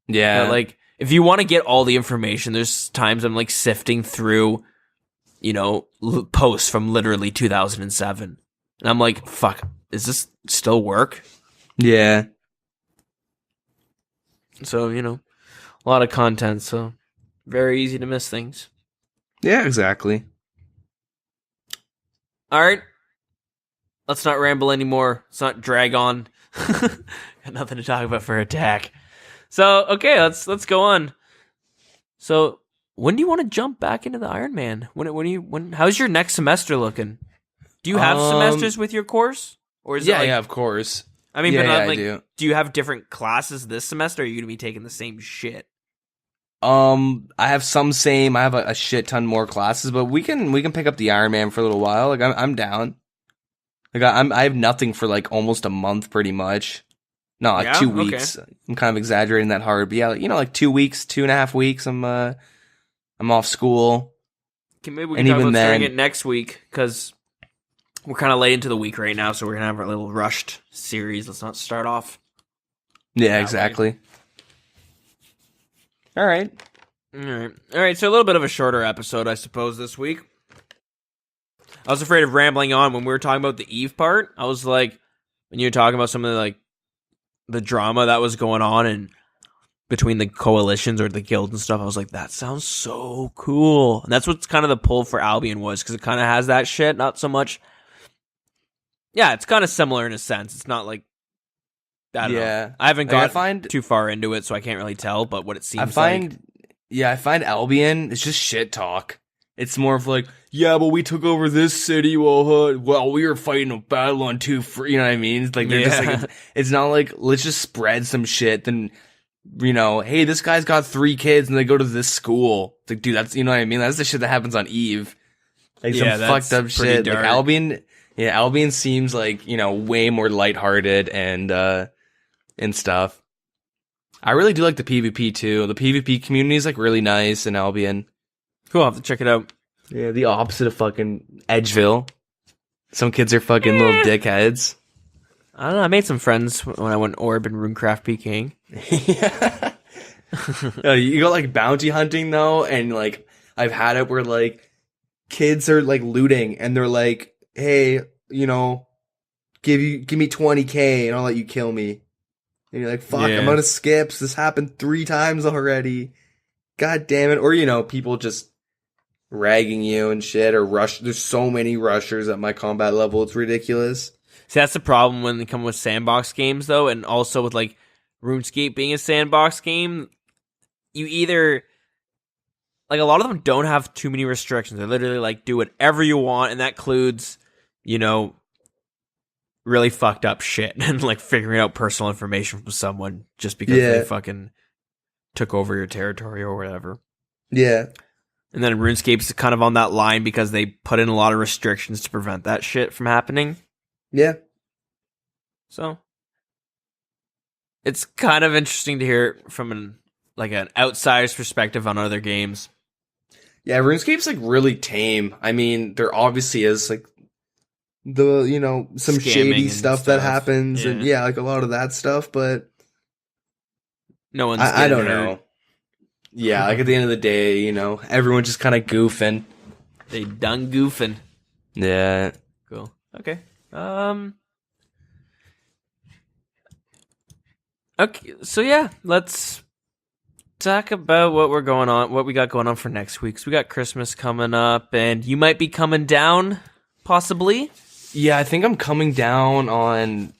Yeah. But, like, if you want to get all the information, there's times I'm, like, sifting through, you know, posts from literally 2007. And I'm like, fuck, does this still work? Yeah. So, you know, a lot of content, so very easy to miss things. Yeah, exactly. All right. Let's not ramble anymore. Let's not drag on. Got nothing to talk about for attack. So, okay, let's go on. So, when do you want to jump back into the Iron Man? How's your next semester looking? Do you have semesters with your course? Or is it like, yeah, of course. I mean, I do you have different classes this semester, or are you going to be taking the same shit? I have some same. I have a shit ton more classes, but we can pick up the Iron Man for a little while. Like I'm down. Like I have nothing for like almost a month, pretty much. No, like 2 weeks. Okay. I'm kind of exaggerating that hard, but yeah, you know, like 2 weeks, 2.5 weeks. I'm off school. Okay, maybe we can talk about starting it next week because we're kind of late into the week right now, so we're gonna have our little rushed series. Let's not start off Yeah, exactly. All right. All right. So a little bit of a shorter episode, I suppose, this week. I was afraid of rambling on when we were talking about the Eve part. I was like, when you were talking about some of the drama that was going on and between the coalitions or the guilds and stuff, I was like, that sounds so cool. And that's what's kind of the pull for Albion was, because it kind of has that shit, not so much. Yeah, it's kind of similar in a sense. It's not like, I don't know. I haven't got too far into it, so I can't really tell, but what it seems like. Yeah, I find Albion, it's just shit talk. It's more of like, yeah, but we took over this city while we were fighting a battle on two free, you know what I mean? It's like, they're just like, it's not like, let's just spread some shit, then, hey, this guy's got 3 kids and they go to this school. It's like, dude, that's, you know what I mean? That's the shit that happens on Eve. Like, some fucked up shit. Dark. Like, Albion seems like, way more lighthearted and stuff. I really do like the PvP too. The PvP community is like really nice in Albion. Cool, I'll have to check it out. Yeah, the opposite of fucking Edgeville. Some kids are fucking little dickheads. I don't know, I made some friends when I went Orb and Runecraft PKing. Yeah. You go like bounty hunting though, and like I've had it where like kids are like looting and they're like, hey, give me 20K and I'll let you kill me. And you're like, fuck, I'm gonna skip. This happened 3 times already. God damn it. Or, people just ragging you and shit, or rush. There's so many rushers at my combat level. It's ridiculous. See, that's the problem when they come with sandbox games, though, and also with, like, RuneScape being a sandbox game. You either... Like, a lot of them don't have too many restrictions. They literally, like, do whatever you want, and that includes, really fucked up shit and like figuring out personal information from someone just because they fucking took over your territory or whatever. Yeah. And then RuneScape's kind of on that line because they put in a lot of restrictions to prevent that shit from happening. Yeah. So it's kind of interesting to hear from an outsider's perspective on other games. Yeah, RuneScape's like really tame. I mean, there obviously is like the, some shady stuff that happens and like a lot of that stuff, but no one's I don't know. Yeah, like at the end of the day, everyone's just kind of goofing. They done goofing. Yeah. Cool. Okay. Okay, so yeah, let's talk about what we got going on for next week. So we got Christmas coming up, and you might be coming down, possibly. Yeah, I think I'm coming down on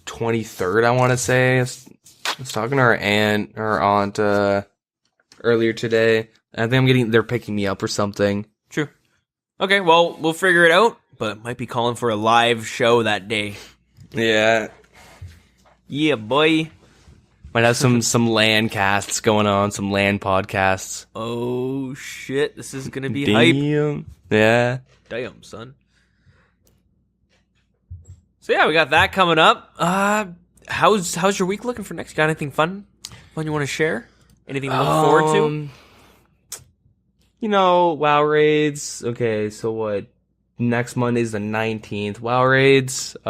23rd, I want to say. I was talking to our aunt earlier today. I think they're picking me up or something. True. Okay, well, we'll figure it out, but might be calling for a live show that day. Yeah. Yeah, boy. Might have some LAN casts going on, some LAN podcasts. Oh, shit. This is going to be hype. Yeah. Damn, son. So yeah, we got that coming up. How's your week looking for next? Got anything fun you want to share? Anything to look forward to? WoW raids. Okay, so what? Next Monday's the 19th. WoW raids. A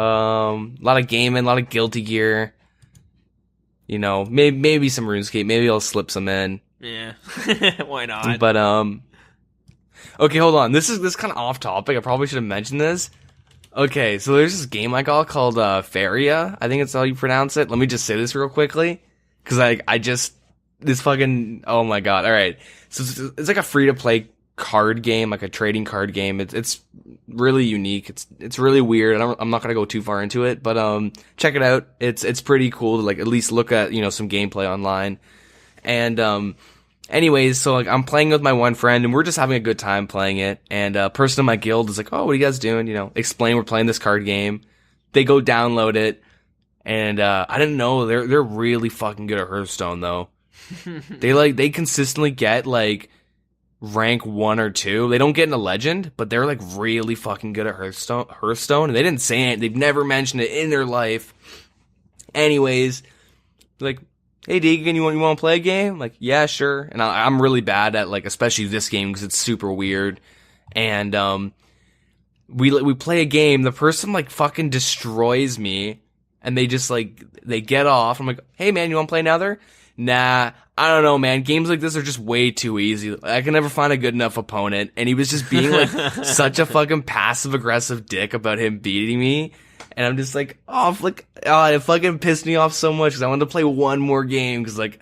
lot of gaming, a lot of Guilty Gear. Maybe some RuneScape. Maybe I'll slip some in. Yeah, why not? But okay, hold on. This is kind of off topic. I probably should have mentioned this. Okay, so there's this game I got called Faria. I think that's how you pronounce it. Let me just say this real quickly, because this fucking, oh my god. All right, so it's like a free to play card game, like a trading card game. It's really unique. It's really weird. I'm not gonna go too far into it, but check it out. It's pretty cool to like at least look at some gameplay online. And anyways, so like I'm playing with my one friend and we're just having a good time playing it. And a person in my guild is like, "Oh, what are you guys doing?" Explain we're playing this card game. They go download it, and I didn't know they're really fucking good at Hearthstone though. They consistently get like rank 1 or 2. They don't get into legend, but they're like really fucking good at Hearthstone. And they didn't say it. They've never mentioned it in their life. Anyways, like, "Hey Deagin, you want to play a game?" I'm like, "Yeah, sure." And I'm really bad at like, especially this game because it's super weird. And we play a game. The person like fucking destroys me. and they just like, they get off. I'm like, hey man, you want to play another? Nah, I don't know, man. Games like this are just way too easy. I can never find a good enough opponent. And he was just being like such a fucking passive aggressive dick about him beating me. And I'm just like, it fucking pissed me off so much because I wanted to play one more game because like,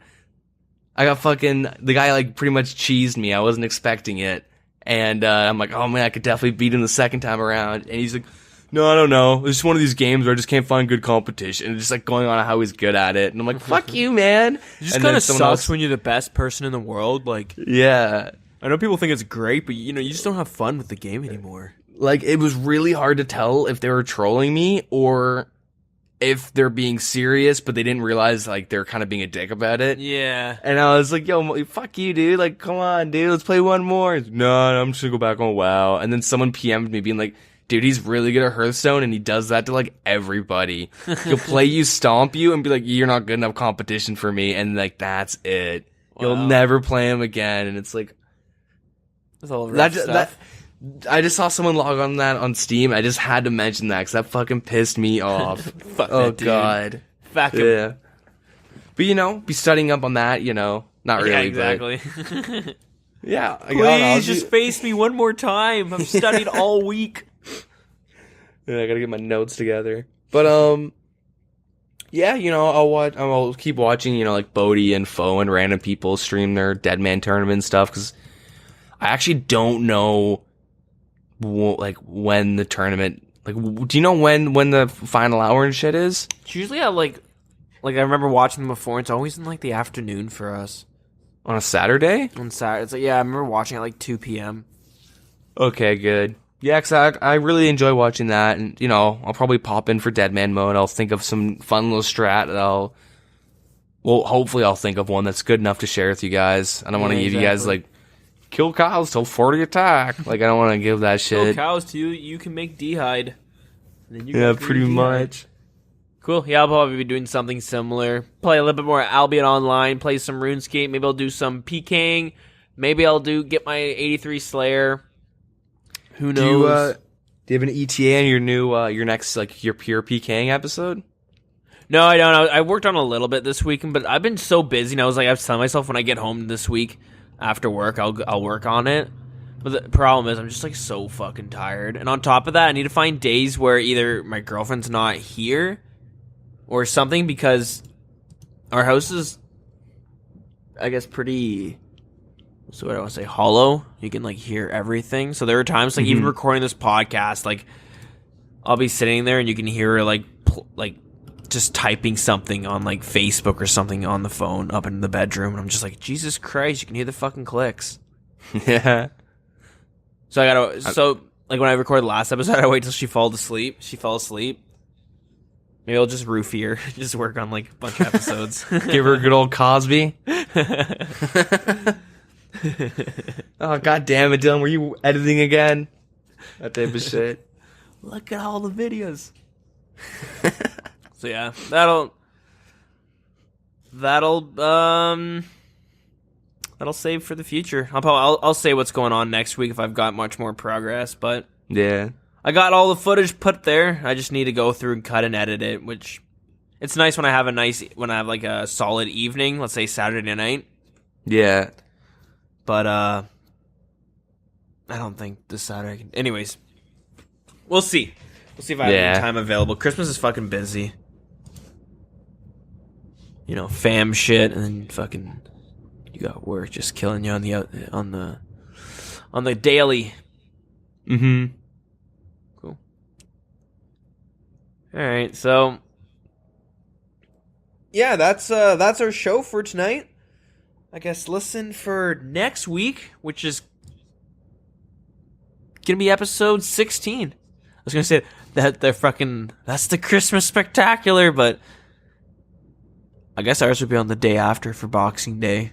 I got the guy like pretty much cheesed me. I wasn't expecting it. And I'm like, oh man, I could definitely beat him the second time around. And he's like, no, I don't know. It's just one of these games where I just can't find good competition. And just like going on how he's good at it. And I'm like, fuck you, man. It just kind of sucks when you're the best person in the world. Like, yeah. I know people think it's great, but you just don't have fun with the game anymore. Like, it was really hard to tell if they were trolling me or if they're being serious, but they didn't realize, like, they're kind of being a dick about it. Yeah. And I was like, yo, fuck you, dude. Like, come on, dude. Let's play one more. No, I'm just gonna go back on WoW. And then someone PM'd me being like, dude, he's really good at Hearthstone, and he does that to, like, everybody. He'll play you, stomp you, and be like, you're not good enough competition for me. And, like, that's it. Wow. You'll never play him again. And it's like... That's all rough stuff. I just saw someone log on that on Steam. I just had to mention that because that fucking pissed me off. Fuck oh, that dude. God. Fuck him. Yeah. But, be studying up on that, not really. Yeah, exactly. But, yeah. Please just face me one more time. I've studied all week. Yeah, I gotta get my notes together. But, yeah, I'll keep watching, like Bodhi and Foe and random people stream their DeadMan tournament stuff because I actually don't know when the tournament, do you know when the final hour and shit is? It's usually at like I remember watching them before. It's always in like the afternoon for us. On a Saturday? On Saturday, it's like, yeah, I remember watching at like 2 p.m. Okay, good. Yeah, because I really enjoy watching that, and I'll probably pop in for DeadMan Mode. I'll think of some fun little strat that hopefully I'll think of one that's good enough to share with you guys. I don't want to give you guys like kill cows till 40 attack. Like, I don't want to give that shit. Kill cows to you, you can make D-hide. Yeah, pretty much. Cool. Yeah, I'll probably be doing something similar. Play a little bit more Albion Online, play some RuneScape. Maybe I'll do some PKing. Maybe I'll get my 83 Slayer. Who knows? Do you have an ETA on your new, your next, your pure PKing episode? No, I don't. I worked on a little bit this week, but I've been so busy. And I was like, I've telling myself when I get home this week after work, I'll work on it. But the problem is I'm just like so fucking tired. And on top of that, I need to find days where either my girlfriend's not here or something because our house is, I guess, pretty, so what do I want to say, hollow. You can like hear everything. So there are times like even recording this podcast, like I'll be sitting there and you can hear her like just typing something on like Facebook or something on the phone up in the bedroom. And I'm just like, Jesus Christ, you can hear the fucking clicks. Yeah. So like when I recorded the last episode, I wait till she fell asleep. She fell asleep. Maybe I'll just roofie her. Just work on like a bunch of episodes. Give her a good old Cosby. Oh, God damn it, Dylan. Were you editing again? That type of shit. Look at all the videos. So yeah, that'll save for the future. I'll say what's going on next week if I've got much more progress, but yeah. I got all the footage put there. I just need to go through and cut and edit it, which it's nice when I have like a solid evening, let's say Saturday night. Yeah. But I don't think this Saturday I can. Anyways, we'll see. We'll see if I have any time available. Christmas is fucking busy. Fam shit, and then fucking you got work just killing you on the daily. Mm-hmm. Cool. All right, so yeah, that's our show for tonight. I guess listen for next week, which is gonna be episode 16. I was gonna say that's the Christmas spectacular, but I guess ours would be on the day after for Boxing Day.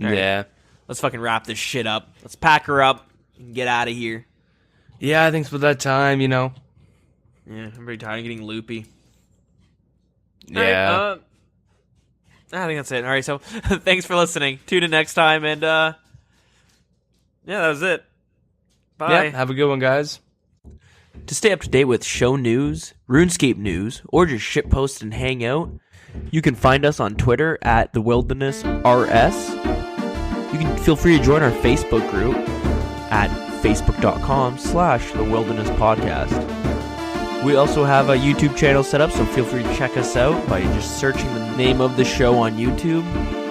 All yeah. Right. Let's fucking wrap this shit up. Let's pack her up and get out of here. Yeah, I think it's about that time, Yeah, I'm pretty tired of getting loopy. Yeah. Right, I think that's it. All right, so thanks for listening. Tune in next time, and yeah, that was it. Bye. Yeah, have a good one, guys. To stay up to date with show news, RuneScape news, or just shitpost and hang out, you can find us on Twitter at TheWildernessRS. You can feel free to join our Facebook group at facebook.com/TheWildernessPodcast. We also have a YouTube channel set up, so feel free to check us out by just searching the name of the show on YouTube.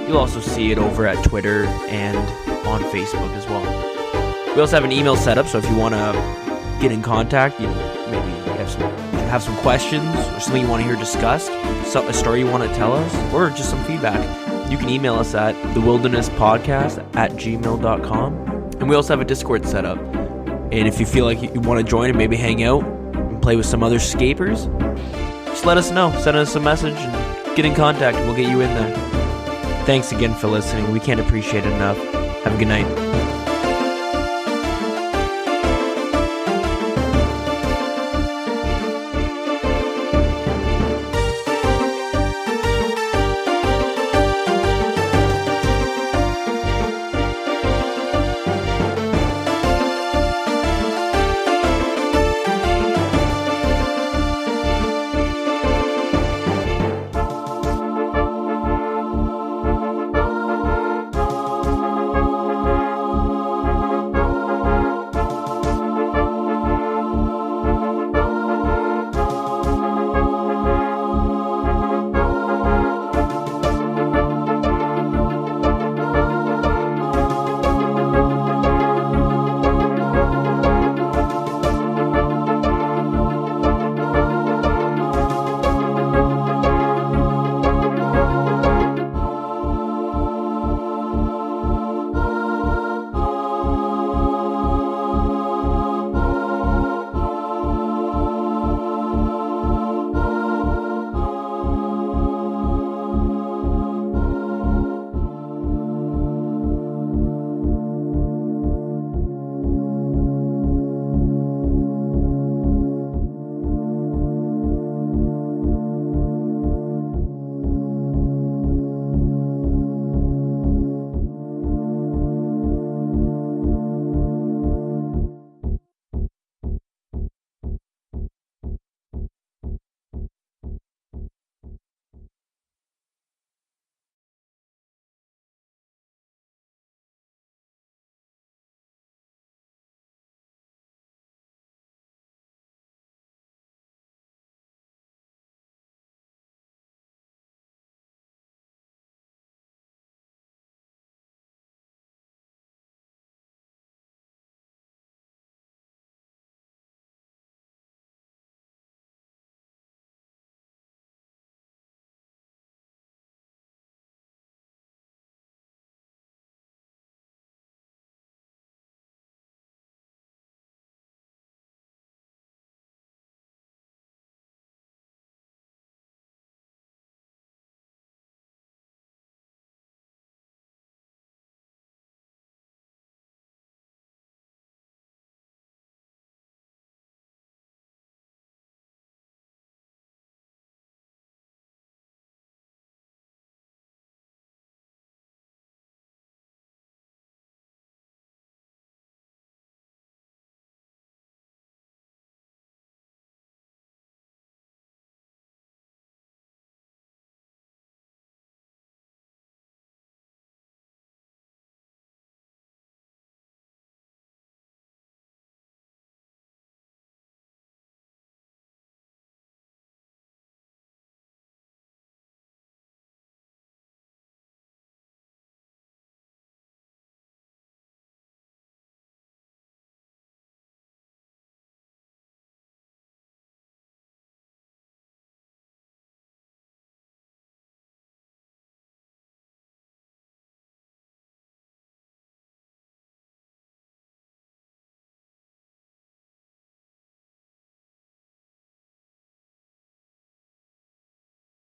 You'll also see it over at Twitter and on Facebook as well. We also have an email set up, so if you want to get in contact, maybe have some questions or something you want to hear discussed, a story you want to tell us, or just some feedback, you can email us at thewilderness.podcast@gmail.com. And we also have a Discord set up. And if you feel like you want to join and maybe hang out and play with some other scapers, just let us know. Send us a message and get in contact, and we'll get you in there. Thanks again for listening. We can't appreciate it enough. Have a good night.